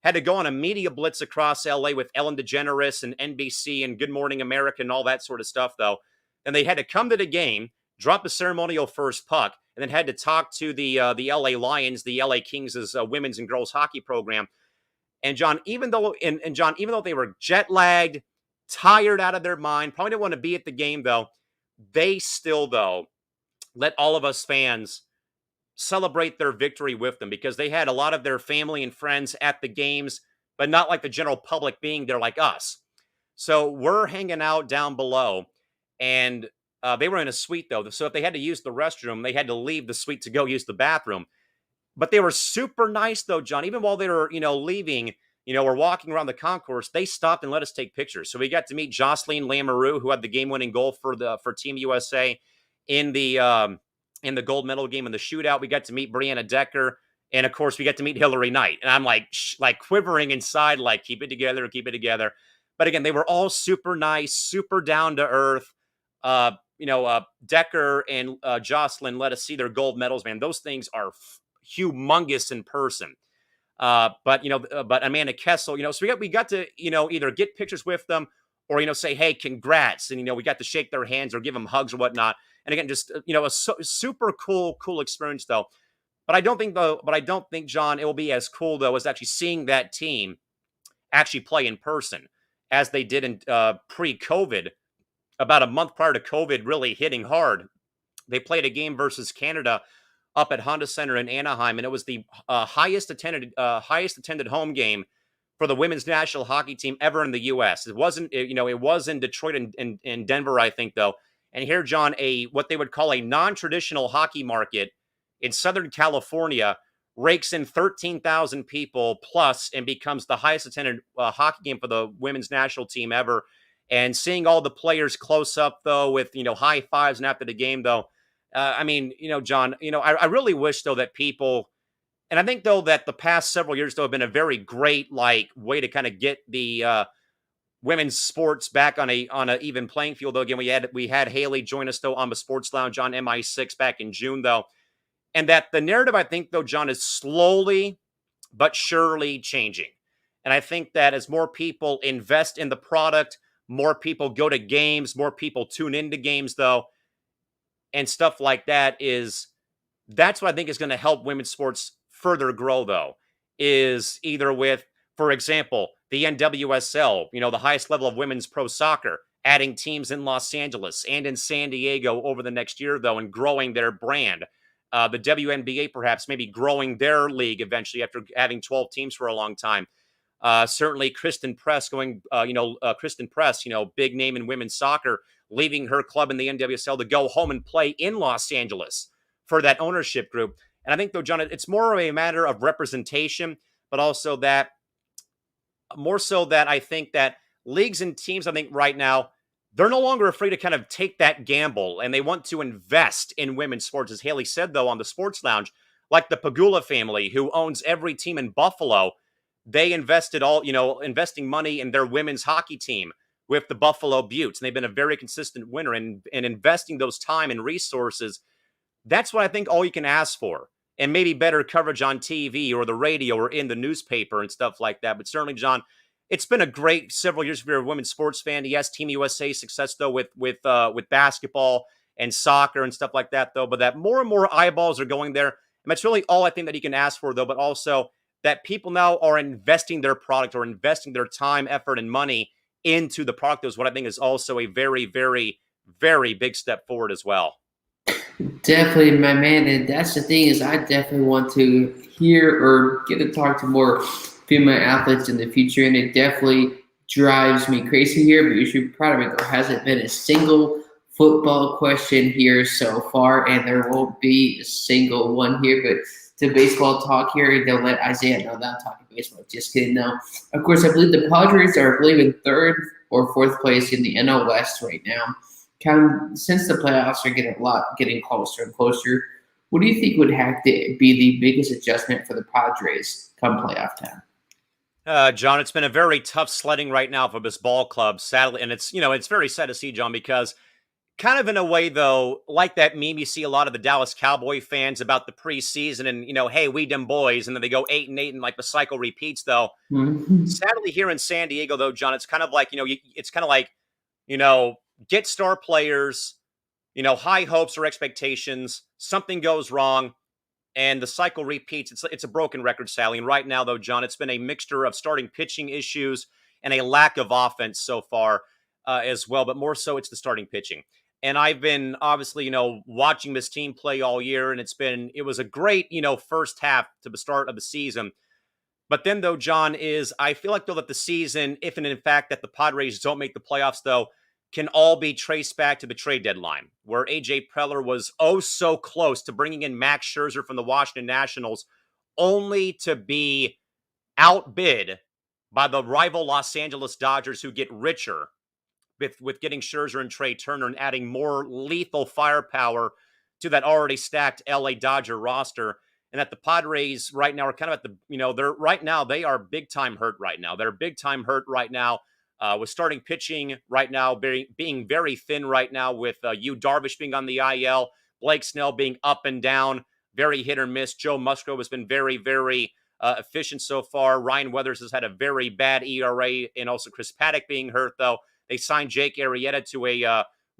had to go on a media blitz across LA with Ellen DeGeneres and NBC and Good Morning America and all that sort of stuff, though. And they had to come to the game, drop the ceremonial first puck, and then had to talk to the LA Lions, the LA Kings' women's and girls hockey program. And John, even though they were jet lagged, tired out of their mind, probably didn't want to be at the game, though, they still, though, let all of us fans celebrate their victory with them because they had a lot of their family and friends at the games, but not like the general public being there like us. So we're hanging out down below, and they were in a suite, though. So if they had to use the restroom, they had to leave the suite to go use the bathroom. But they were super nice, though, John. Even while they were, leaving, we're walking around the concourse, they stopped and let us take pictures. So we got to meet Jocelyn Lamoureux, who had the game-winning goal for Team USA in the gold medal game in the shootout. We got to meet Brianna Decker, and of course, we got to meet Hillary Knight. And I'm like quivering inside, like keep it together, keep it together. But again, they were all super nice, super down to earth. Decker and Jocelyn let us see their gold medals. Man, those things are humongous in person. But Amanda Kessel, so we got to, either get pictures with them or, say, hey, congrats. And, we got to shake their hands or give them hugs or whatnot. And again, just, a super cool experience, though. But I don't think, John, it will be as cool, though, as actually seeing that team actually play in person as they did in pre-COVID, about a month prior to COVID really hitting hard. They played a game versus Canada up at Honda Center in Anaheim, and it was the highest attended home game for the women's national hockey team ever in the U.S. It was in Detroit and Denver, I think, though. And here, John, what they would call a non-traditional hockey market in Southern California rakes in 13,000 people plus and becomes the highest attended hockey game for the women's national team ever. And seeing all the players close up, though, with, high fives and after the game, though, John, I really wish, though, that people, and I think, though, that the past several years, though, have been a very great, way to kind of get the women's sports back on a even playing field, though. Again, we had Haley join us, though, on the Sports Lounge on MI6 back in June, though. And that the narrative, I think, though, John, is slowly but surely changing. And I think that as more people invest in the product, more people go to games, more people tune into games, though, and stuff like that's what I think is going to help women's sports further grow, though, is either with, for example, the NWSL, the highest level of women's pro soccer, adding teams in Los Angeles and in San Diego over the next year, though, and growing their brand. The WNBA perhaps maybe growing their league eventually after having 12 teams for a long time. Certainly Kristen Press big name in women's soccer, leaving her club in the NWSL to go home and play in Los Angeles for that ownership group. And I think, though, John, it's more of a matter of representation, but also more so that I think that leagues and teams, I think right now, they're no longer afraid to kind of take that gamble, and they want to invest in women's sports. As Haley said, though, on the Sports Lounge, like the Pagula family, who owns every team in Buffalo, they invested investing money in their women's hockey team with the Buffalo Buttes, and they've been a very consistent winner. And investing those time and resources, that's what I think all you can ask for. And maybe better coverage on TV or the radio or in the newspaper and stuff like that. But certainly, John, it's been a great several years if you're a women's sports fan. Yes, Team USA success, though, with basketball and soccer and stuff like that, though. But that more and more eyeballs are going there. And that's really all I think that you can ask for, though. But also that people now are investing their product or investing their time, effort, and money into the product is what I think is also a very, very, very big step forward as well. Definitely, my man. And that's the thing, is I definitely want to hear or get to talk to more female athletes in the future. And it definitely drives me crazy here, but you should be proud of me. There hasn't been a single football question here so far, and there won't be a single one here. But to baseball talk here, they'll let Isaiah know that I'm talking baseball. Just kidding. No, of course, I believe the Padres are, I believe, in third or fourth place in the NL West right now. Since the playoffs are getting closer and closer, what do you think would have to be the biggest adjustment for the Padres come playoff time? John, it's been a very tough sledding right now for this ball club, sadly. And it's very sad to see, John, because kind of in a way, though, like that meme you see a lot of the Dallas Cowboy fans about the preseason and, hey, we them boys. And then they go 8-8 and like the cycle repeats, though. Mm-hmm. Sadly, here in San Diego, though, John, it's kind of like, it's kind of like, get star players, high hopes or expectations. Something goes wrong. And the cycle repeats. It's a broken record, Sally. And right now, though, John, it's been a mixture of starting pitching issues and a lack of offense so far as well. But more so, it's the starting pitching. And I've been obviously, watching this team play all year, and it was a great, first half to the start of the season. But then, though, John, I feel like though that the season, if and in fact that the Padres don't make the playoffs, though, can all be traced back to the trade deadline, where A.J. Preller was oh so close to bringing in Max Scherzer from the Washington Nationals, only to be outbid by the rival Los Angeles Dodgers, who get richer with getting Scherzer and Trey Turner and adding more lethal firepower to that already stacked LA Dodger roster. And that the Padres right now are kind of at the, they are big time hurt right now. They're big time hurt right now. With starting pitching right now being very thin right now, with Yu Darvish being on the IL, Blake Snell being up and down, very hit or miss. Joe Musgrove has been very, very efficient so far. Ryan Weathers has had a very bad ERA, and also Chris Paddock being hurt, though. They signed Jake Arrieta to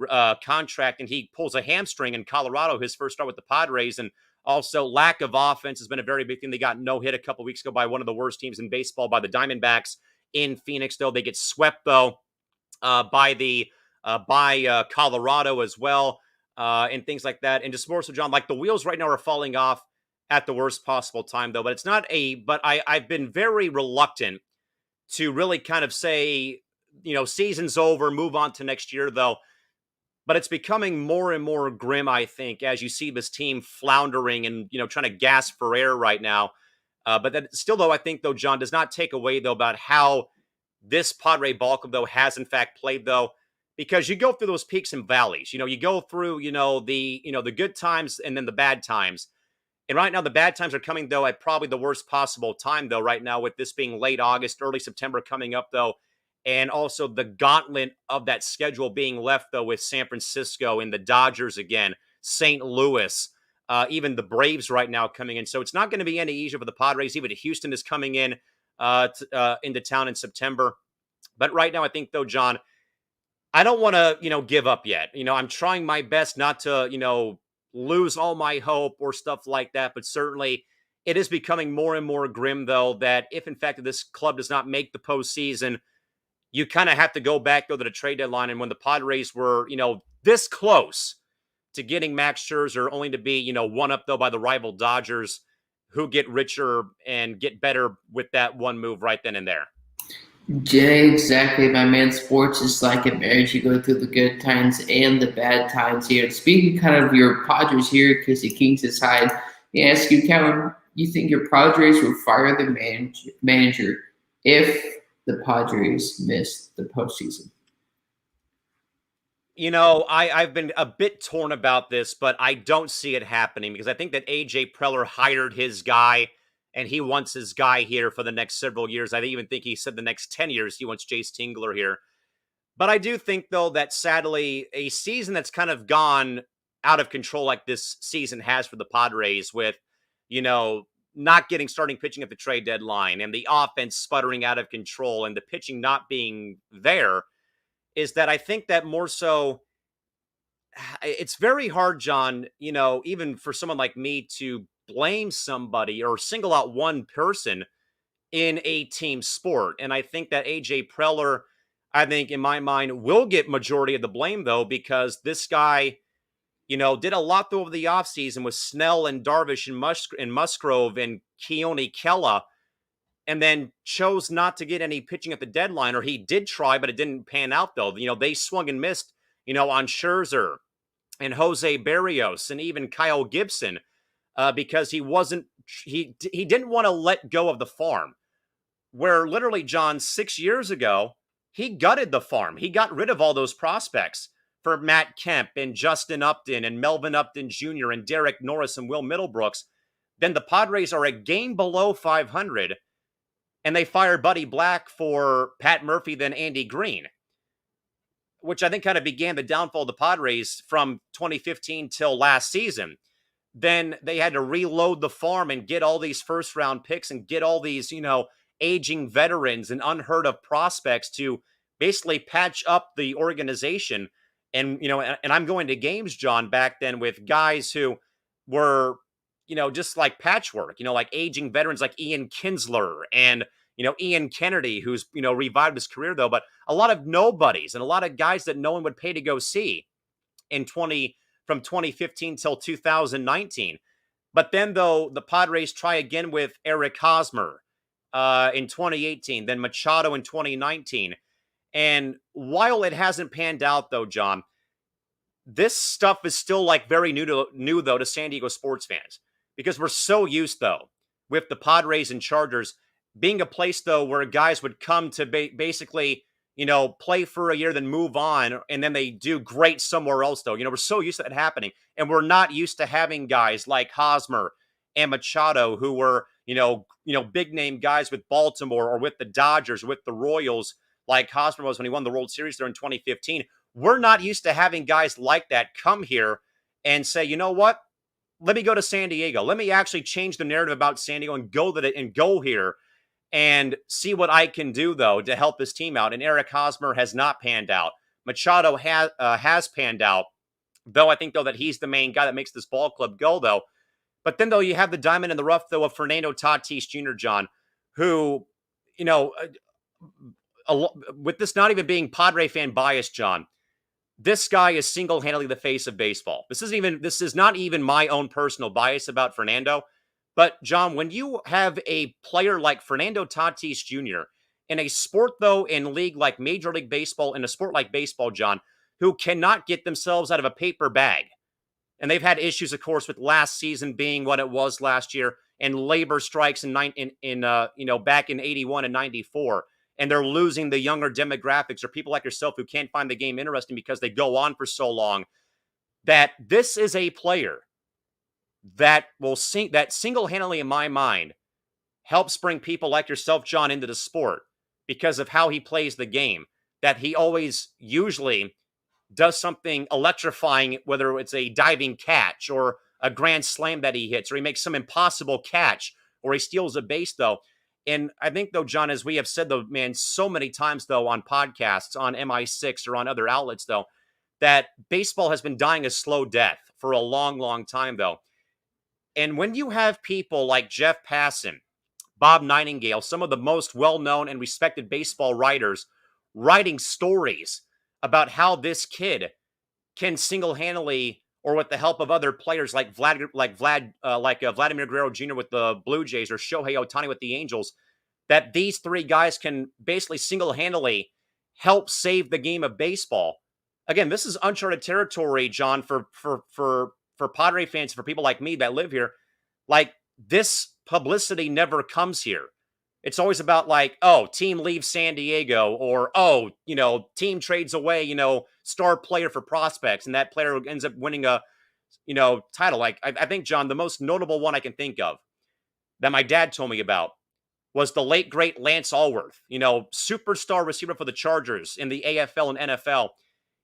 a contract, and he pulls a hamstring in Colorado, his first start with the Padres. And also lack of offense has been a very big thing. They got no hit a couple weeks ago by one of the worst teams in baseball, by the Diamondbacks in Phoenix, though. They get swept, though, by Colorado as well, and things like that. And just more so, John, like the wheels right now are falling off at the worst possible time, though. But it's not but I've been very reluctant to really kind of say, season's over, move on to next year, though. But it's becoming more and more grim, I think, as you see this team floundering and, trying to gasp for air right now. But that still, though, I think, though, John, does not take away, though, about how this Padre ball club, though, has in fact played, though, because you go through those peaks and valleys. You go through, the good times and then the bad times. And right now, the bad times are coming, though, at probably the worst possible time, though, right now, with this being late August, early September coming up, though. And also the gauntlet of that schedule being left, though, with San Francisco and the Dodgers again, St. Louis, even the Braves right now coming in. So it's not going to be any easier for the Padres. Even Houston is coming in into town in September. But right now, I think, though, John, I don't want to, give up yet. I'm trying my best not to, lose all my hope or stuff like that. But certainly it is becoming more and more grim, though, that if, in fact, this club does not make the postseason, you kind of have to go back, though, to the trade deadline. And when the Padres were, this close to getting Max Scherzer, only to be, one up, though, by the rival Dodgers, who get richer and get better with that one move right then and there. Jay, exactly, my man. Sports is like a marriage. You go through the good times and the bad times here. And speaking kind of your Padres here, because the Kings aside, I ask you, Callan, you think your Padres will fire the manager if the Padres miss the postseason? I've been a bit torn about this, but I don't see it happening because I think that A.J. Preller hired his guy, and he wants his guy here for the next several years. I even think he said the next 10 years he wants Jace Tingler here. But I do think, though, that sadly, a season that's kind of gone out of control like this season has for the Padres with, not getting starting pitching at the trade deadline and the offense sputtering out of control and the pitching not being there, is that I think that more so it's very hard, John, even for someone like me to blame somebody or single out one person in a team sport. And I think that AJ Preller, I think in my mind, will get majority of the blame, though, because this guy, did a lot though over the offseason with Snell and Darvish and Musgrove and Keone Kela. and then chose not to get any pitching at the deadline, or he did try, but it didn't pan out though. They swung and missed, on Scherzer and Jose Barrios and even Kyle Gibson because he didn't want to let go of the farm. Where literally, John, 6 years ago, he gutted the farm. He got rid of all those prospects for Matt Kemp and Justin Upton and Melvin Upton Jr. and Derek Norris and Will Middlebrooks. Then the Padres are a game below 500, and they fire Buddy Black for Pat Murphy, then Andy Green, which I think kind of began the downfall of the Padres from 2015 till last season. Then they had to reload the farm and get all these first-round picks and get all these, aging veterans and unheard of prospects to basically patch up the organization. And, and I'm going to games, John, back then with guys who were, just like patchwork, like aging veterans like Ian Kinsler and, Ian Kennedy, who's, revived his career though, but a lot of nobodies and a lot of guys that no one would pay to go see from 2015 till 2019. But then though, the Padres try again with Eric Hosmer in 2018, then Machado in 2019. And while it hasn't panned out though, John, this stuff is still like very new though to San Diego sports fans, because we're so used though with the Padres and Chargers being a place though where guys would come to basically, play for a year, then move on, and then they do great somewhere else though. We're so used to that happening, and we're not used to having guys like Hosmer and Machado who were, big name guys with Baltimore or with the Dodgers, with the Royals, like Hosmer was when he won the World Series there in 2015. We're not used to having guys like that come here and say, you know what? Let me go to San Diego. Let me actually change the narrative about San Diego and go here and see what I can do, though, to help this team out. And Eric Hosmer has not panned out. Machado has panned out, though I think, though, that he's the main guy that makes this ball club go, though. But then, though, you have the diamond in the rough, though, of Fernando Tatis Jr., John, who, with this not even being Padre fan bias, John, this guy is single-handedly the face of baseball. This is not even my own personal bias about Fernando. But, John, when you have a player like Fernando Tatis Jr. in a sport, though, in league like Major League Baseball, in a sport like baseball, John, who cannot get themselves out of a paper bag, and they've had issues, of course, with last season being what it was last year, and labor strikes back in 81 and 94, and they're losing the younger demographics or people like yourself who can't find the game interesting because they go on for so long, that this is a player that single-handedly, in my mind, helps bring people like yourself, John, into the sport because of how he plays the game, that he always usually does something electrifying, whether it's a diving catch or a grand slam that he hits, or he makes some impossible catch, or he steals a base, though. And I think, though, John, as we have said, though, man, so many times, though, on podcasts, on MI6 or on other outlets, though, that baseball has been dying a slow death for a long, long time, though. And when you have people like Jeff Passan, Bob Nightingale, some of the most well-known and respected baseball writers writing stories about how this kid can single-handedly, or with the help of other players like Vladimir Guerrero Jr. with the Blue Jays or Shohei Ohtani with the Angels, that these three guys can basically single-handedly help save the game of baseball. Again, this is uncharted territory, John, for Padre fans, for people like me that live here. Like, this publicity never comes here. It's always about like, oh, team leaves San Diego, or, oh, team trades away, star player for prospects, and that player ends up winning a, title. Like, I think, John, the most notable one I can think of that my dad told me about was the late, great Lance Allworth, superstar receiver for the Chargers in the AFL and NFL.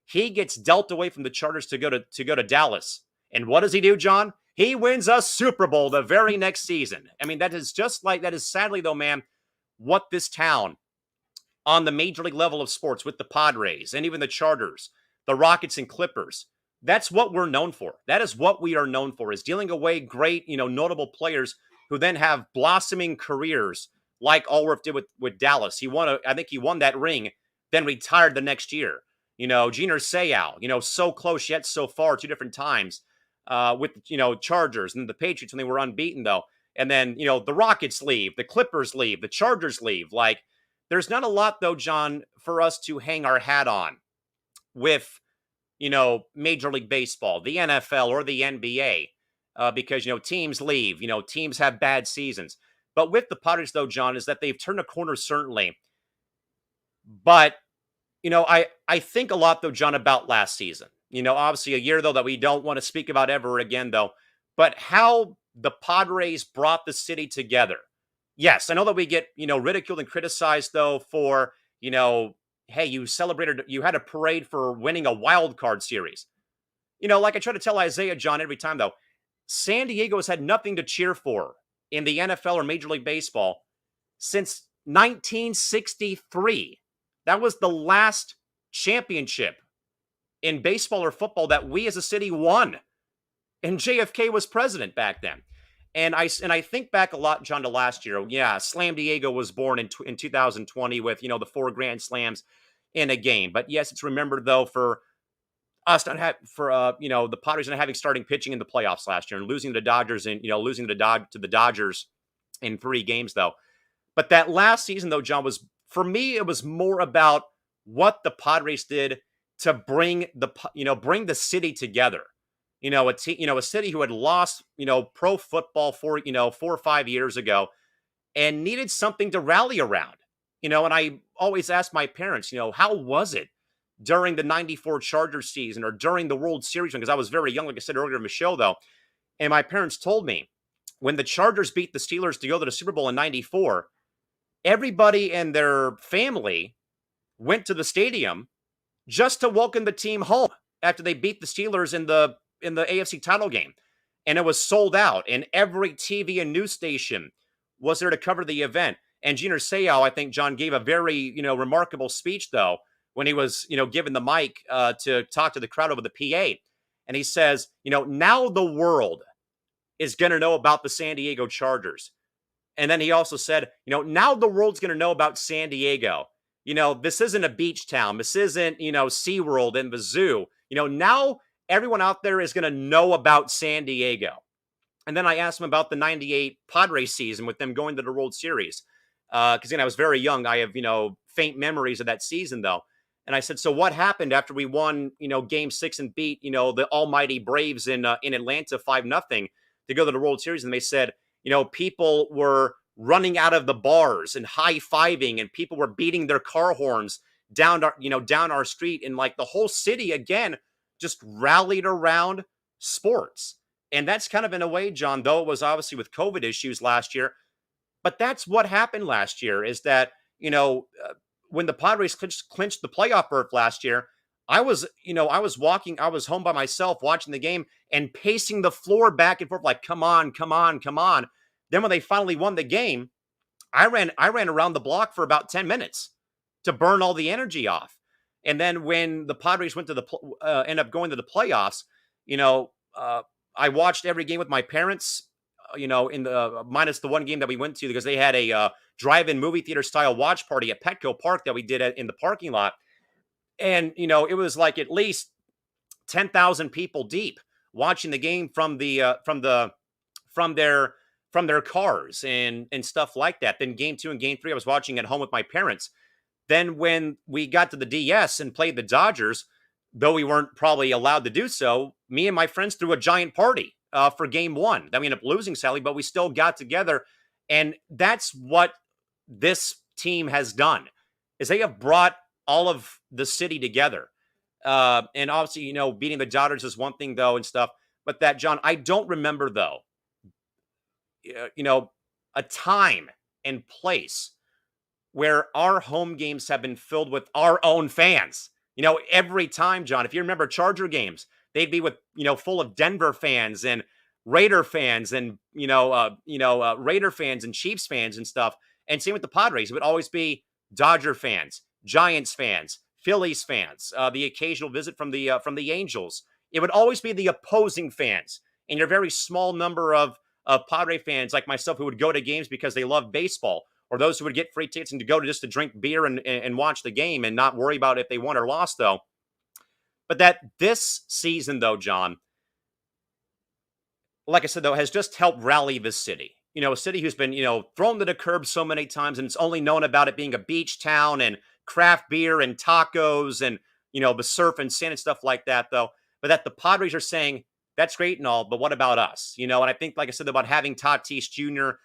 He gets dealt away from the Chargers to go to Dallas. And what does he do, John? He wins a Super Bowl the very next season. I mean, that is sadly, though, man, what this town on the major league level of sports with the Padres and even the Chargers, the Rockets and Clippers, that's what we're known for. That is what we are known for, is dealing away great, notable players who then have blossoming careers like Allworth did with Dallas. I think he won that ring, then retired the next year. Jeter Seau, so close yet so far, two different times. With Chargers and the Patriots when they were unbeaten, though. And then, the Rockets leave, the Clippers leave, the Chargers leave. Like, there's not a lot, though, John, for us to hang our hat on with, Major League Baseball, the NFL, or the NBA, because, teams leave, teams have bad seasons. But with the Padres, though, John, is that they've turned a corner, certainly. But, I think a lot, though, John, about last season. Obviously a year, though, that we don't want to speak about ever again, though. But how the Padres brought the city together. Yes, I know that we get, ridiculed and criticized, though, for, hey, you had a parade for winning a wild card series. Like I try to tell Isaiah, John, every time, though, San Diego has had nothing to cheer for in the NFL or Major League Baseball since 1963. That was the last championship in baseball or football that we as a city won. And JFK was president back then. And I think back a lot, John, to last year. Yeah, Slam Diego was born in 2020 with, the 4 grand slams in a game. But yes, it's remembered, though, for us not the Padres not having starting pitching in the playoffs last year and losing to the Dodgers and, losing to the Dodgers in 3 games, though. But that last season, though, John, for me, it was more about what the Padres did to bring the city together. A city who had lost, pro football 4 or 5 years ago and needed something to rally around. And I always ask my parents, how was it during the 94 Chargers season or during the World Series? Because I was very young, like I said earlier in the show, though. And my parents told me when the Chargers beat the Steelers to go to the Super Bowl in 94, everybody and their family went to the stadium just to welcome the team home after they beat the Steelers in the AFC title game. And it was sold out, and every TV and news station was there to cover the event. And Gene Seau, I think, John, gave a very, remarkable speech, though, when he was, given the mic to talk to the crowd over the PA. And he says, now the world is going to know about the San Diego Chargers. And then he also said, now the world's going to know about San Diego. This isn't a beach town. This isn't, SeaWorld and the zoo. Now everyone out there is going to know about San Diego. And then I asked him about the 98 Padres season with them going to the World Series. Because, I was very young. I have, faint memories of that season, though. And I said, so what happened after we won, Game 6 and beat, the almighty Braves in Atlanta 5-0 to go to the World Series? And they said, people were running out of the bars and high-fiving, and people were beating their car horns down our street. And like the whole city, again, just rallied around sports. And that's kind of in a way, John, though it was obviously with COVID issues last year, but that's what happened last year is that, when the Padres clinched the playoff berth last year, I was home by myself watching the game and pacing the floor back and forth like, come on, come on, come on. Then when they finally won the game, I ran around the block for about 10 minutes to burn all the energy off. And then when the Padres went to end up going to the playoffs, I watched every game with my parents, in the minus the one game that we went to because they had a drive-in movie theater style watch party at Petco Park that we did in the parking lot. And, it was like at least 10,000 people deep watching the game from their cars and stuff like that. Then game 2 and game 3, I was watching at home with my parents. Then when we got to the DS and played the Dodgers, though we weren't probably allowed to do so, me and my friends threw a giant party for game 1. Then we ended up losing, sadly, but we still got together. And that's what this team has done, is they have brought all of the city together. And obviously, beating the Dodgers is one thing, though, and stuff. But that, John, I don't remember, though, a time and place where our home games have been filled with our own fans. Every time, John, if you remember Charger games, they'd be with, full of Denver fans and Raider fans and, Raider fans and Chiefs fans and stuff. And same with the Padres. It would always be Dodger fans, Giants fans, Phillies fans, the occasional visit from the Angels. It would always be the opposing fans and your very small number of Padre fans like myself who would go to games because they love baseball, or those who would get free tickets and to go to drink beer and watch the game and not worry about if they won or lost, though. But that this season, though, John, like I said, though, has just helped rally this city. a city who's been, thrown to the curb so many times, and it's only known about it being a beach town and craft beer and tacos and, the surf and sand and stuff like that, though. But that the Padres are saying, that's great and all, but what about us? And I think, like I said, about having Tatis Jr.,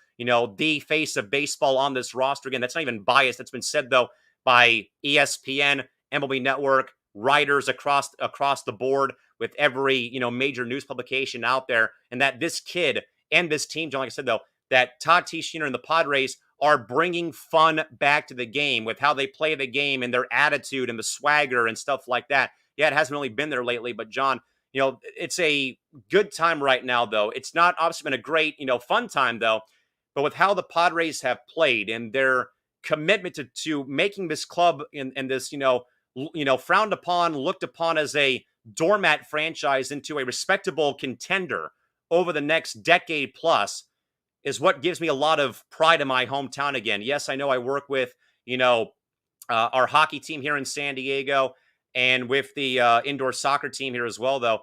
the face of baseball on this roster. Again, that's not even biased. That's been said, though, by ESPN, MLB Network, writers across the board with every, major news publication out there. And that this kid and this team, John, like I said, though, that Tatis Jr. and the Padres are bringing fun back to the game with how they play the game and their attitude and the swagger and stuff like that. Yeah, it hasn't really been there lately, but John, it's a good time right now, though. It's not obviously been a great, fun time, though, but with how the Padres have played and their commitment to making this club and this, frowned upon, looked upon as a doormat franchise into a respectable contender over the next decade plus is what gives me a lot of pride in my hometown again. Yes, I know I work with, our hockey team here in San Diego and with the indoor soccer team here as well, though.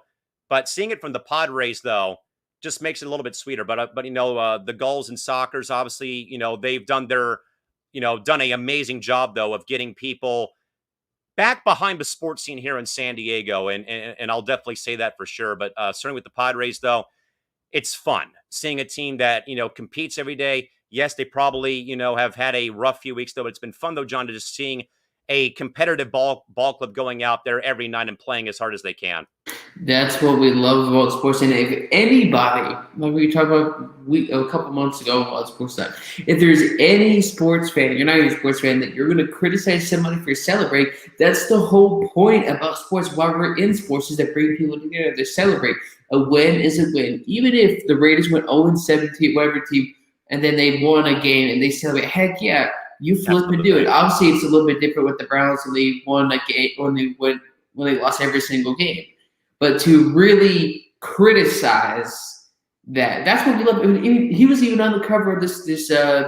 But seeing it from the Padres, though, just makes it a little bit sweeter. But the Gulls and Sockers, obviously, they've done their, done an amazing job, though, of getting people back behind the sports scene here in San Diego. And I'll definitely say that for sure. But certainly with the Padres, though, it's fun seeing a team that, competes every day. Yes, they probably, have had a rough few weeks, though. But it's been fun, though, John, to just seeing a competitive ball club going out there every night and playing as hard as they can. That's what we love about sports. And if anybody, like we talked about a couple months ago about sports stuff, if there's any sports fan, you're not even a sports fan, that you're going to criticize somebody for celebrate, that's the whole point about sports. Why we're in sports is to bring people together to celebrate. A win is a win. Even if the Raiders went 0-17, whatever team, and then they won a game and they celebrate, heck yeah, you flip and do it. Obviously, it's a little bit different with the Browns when they won a game, when they lost every single game. But to really criticize that's what we love. I mean, he was even on the cover of this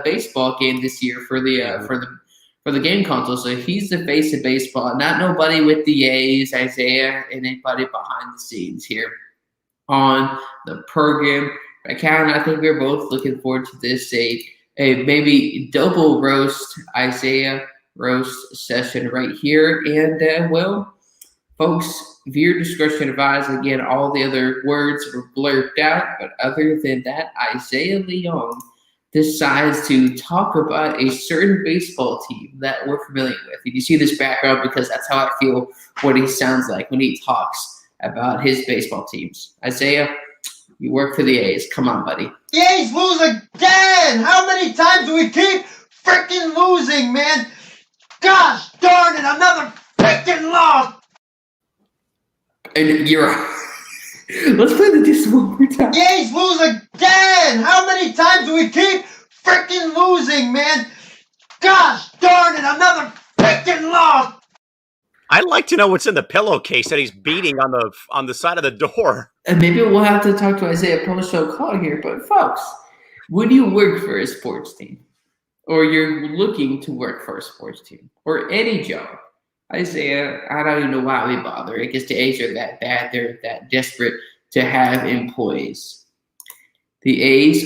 baseball game this year for the game console. So he's the face of baseball. Not nobody with the A's, Isaiah, and anybody behind the scenes here on the program. But Callan, I think we're both looking forward to this a maybe double roast Isaiah roast session right here. And folks, viewer discretion advised. Again, all the other words were blurred out, but other than that, Isaiah Leon decides to talk about a certain baseball team that we're familiar with. And you see this background because that's how I feel what he sounds like when he talks about his baseball teams. Isaiah, you work for the A's. Come on, buddy. The A's lose again! How many times do we keep freaking losing, man? Gosh darn it, another freaking loss! And you're let's play this one more time. The A's lose again! How many times do we keep freaking losing, man? Gosh darn it, another freaking loss! I'd like to know what's in the pillowcase that he's beating on the side of the door. And maybe we'll have to talk to Isaiah post-show call here. But folks, when you work for a sports team, or you're looking to work for a sports team, or any job, Isaiah, I don't even know why we bother. I guess the A's are that bad. They're that desperate to have employees. The A's,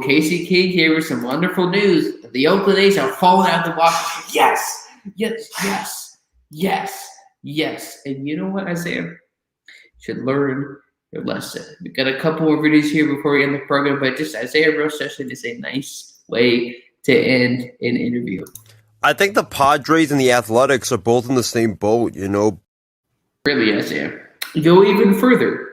Casey King gave us some wonderful news. The Oakland A's are falling out the water. Yes, yes, yes, yes, yes. And you know what, Isaiah? Should learn your lesson. We've got a couple more videos here before we end the program, but just Isaiah roast session is a nice way to end an interview. I think the Padres and the Athletics are both in the same boat, Really, Isaiah. Go even further.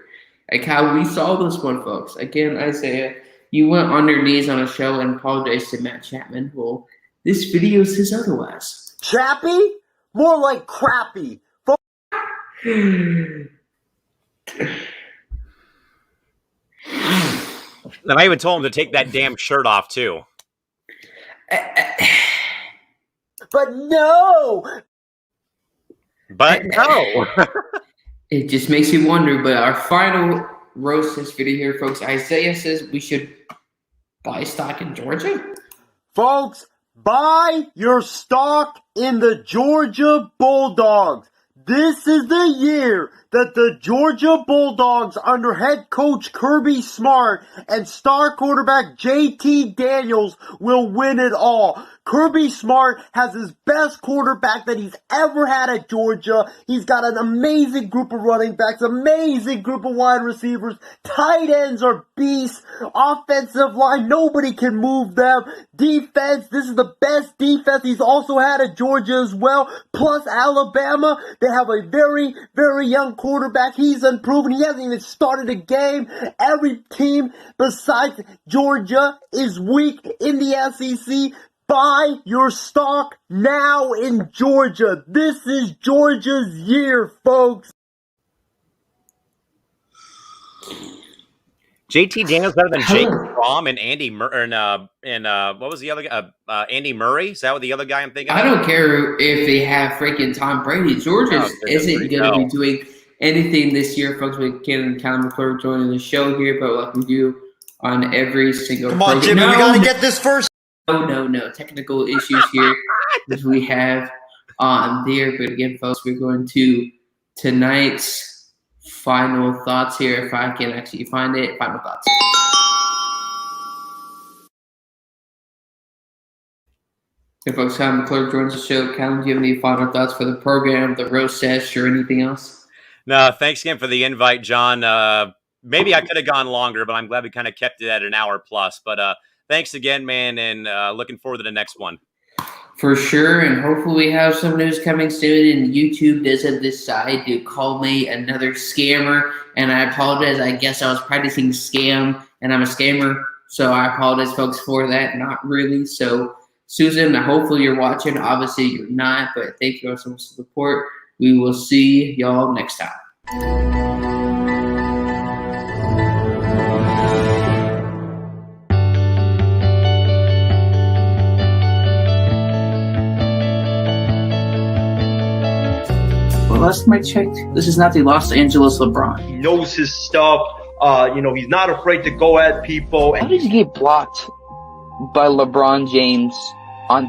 Like how we saw this one, folks. Again, Isaiah, you went on your knees on a show and apologized to Matt Chapman. Well, this video says otherwise. Chappy? More like crappy. And I even told him to take that damn shirt off, too. But no! But no! It just makes you wonder, but our final roast this video here, folks. Isaiah says we should buy stock in Georgia. Folks, buy your stock in the Georgia Bulldogs. This is the year that the Georgia Bulldogs under head coach Kirby Smart and star quarterback JT Daniels will win it all. Kirby Smart has his best quarterback that he's ever had at Georgia. He's got an amazing group of running backs, amazing group of wide receivers. Tight ends are beasts. Offensive line, nobody can move them. Defense, this is the best defense he's also had at Georgia as well. Plus Alabama, they have a very, very young quarterback. He's unproven. He hasn't even started a game. Every team besides Georgia is weak in the SEC. Buy your stock now in Georgia. This is Georgia's year, folks. JT Daniels better than Jake Fromm and Andy what was the other guy? Andy Murray? Is that what the other guy I'm thinking I of? don't care if they have freaking Tom Brady. Georgia isn't going to be doing anything this year, folks. With Callan McClurg joining the show here, but like we do on every single Come on, Jimmy, we got to get this first. No. Technical issues here that we have on there. But again, folks, we're going to tonight's final thoughts here. If I can actually find it. Final thoughts. Okay, folks, Callan McClurg joins the show. Callan, do you have any final thoughts for the program, the roast sesh, or anything else? No, thanks again for the invite, John. Maybe I could have gone longer, but I'm glad we kind of kept it at an hour plus. But thanks again, man, and looking forward to the next one. For sure, and hopefully we have some news coming soon, and YouTube doesn't decide to call me another scammer, and I apologize. I guess I was practicing scam, and I'm a scammer, so I apologize, folks, for that. Not really. So, Susan, hopefully you're watching. Obviously you're not, but thank you all so much for the support. We will see y'all next time. Last time I checked, this is not the Los Angeles LeBron. He knows his stuff. He's not afraid to go at people. How did you get blocked by LeBron James on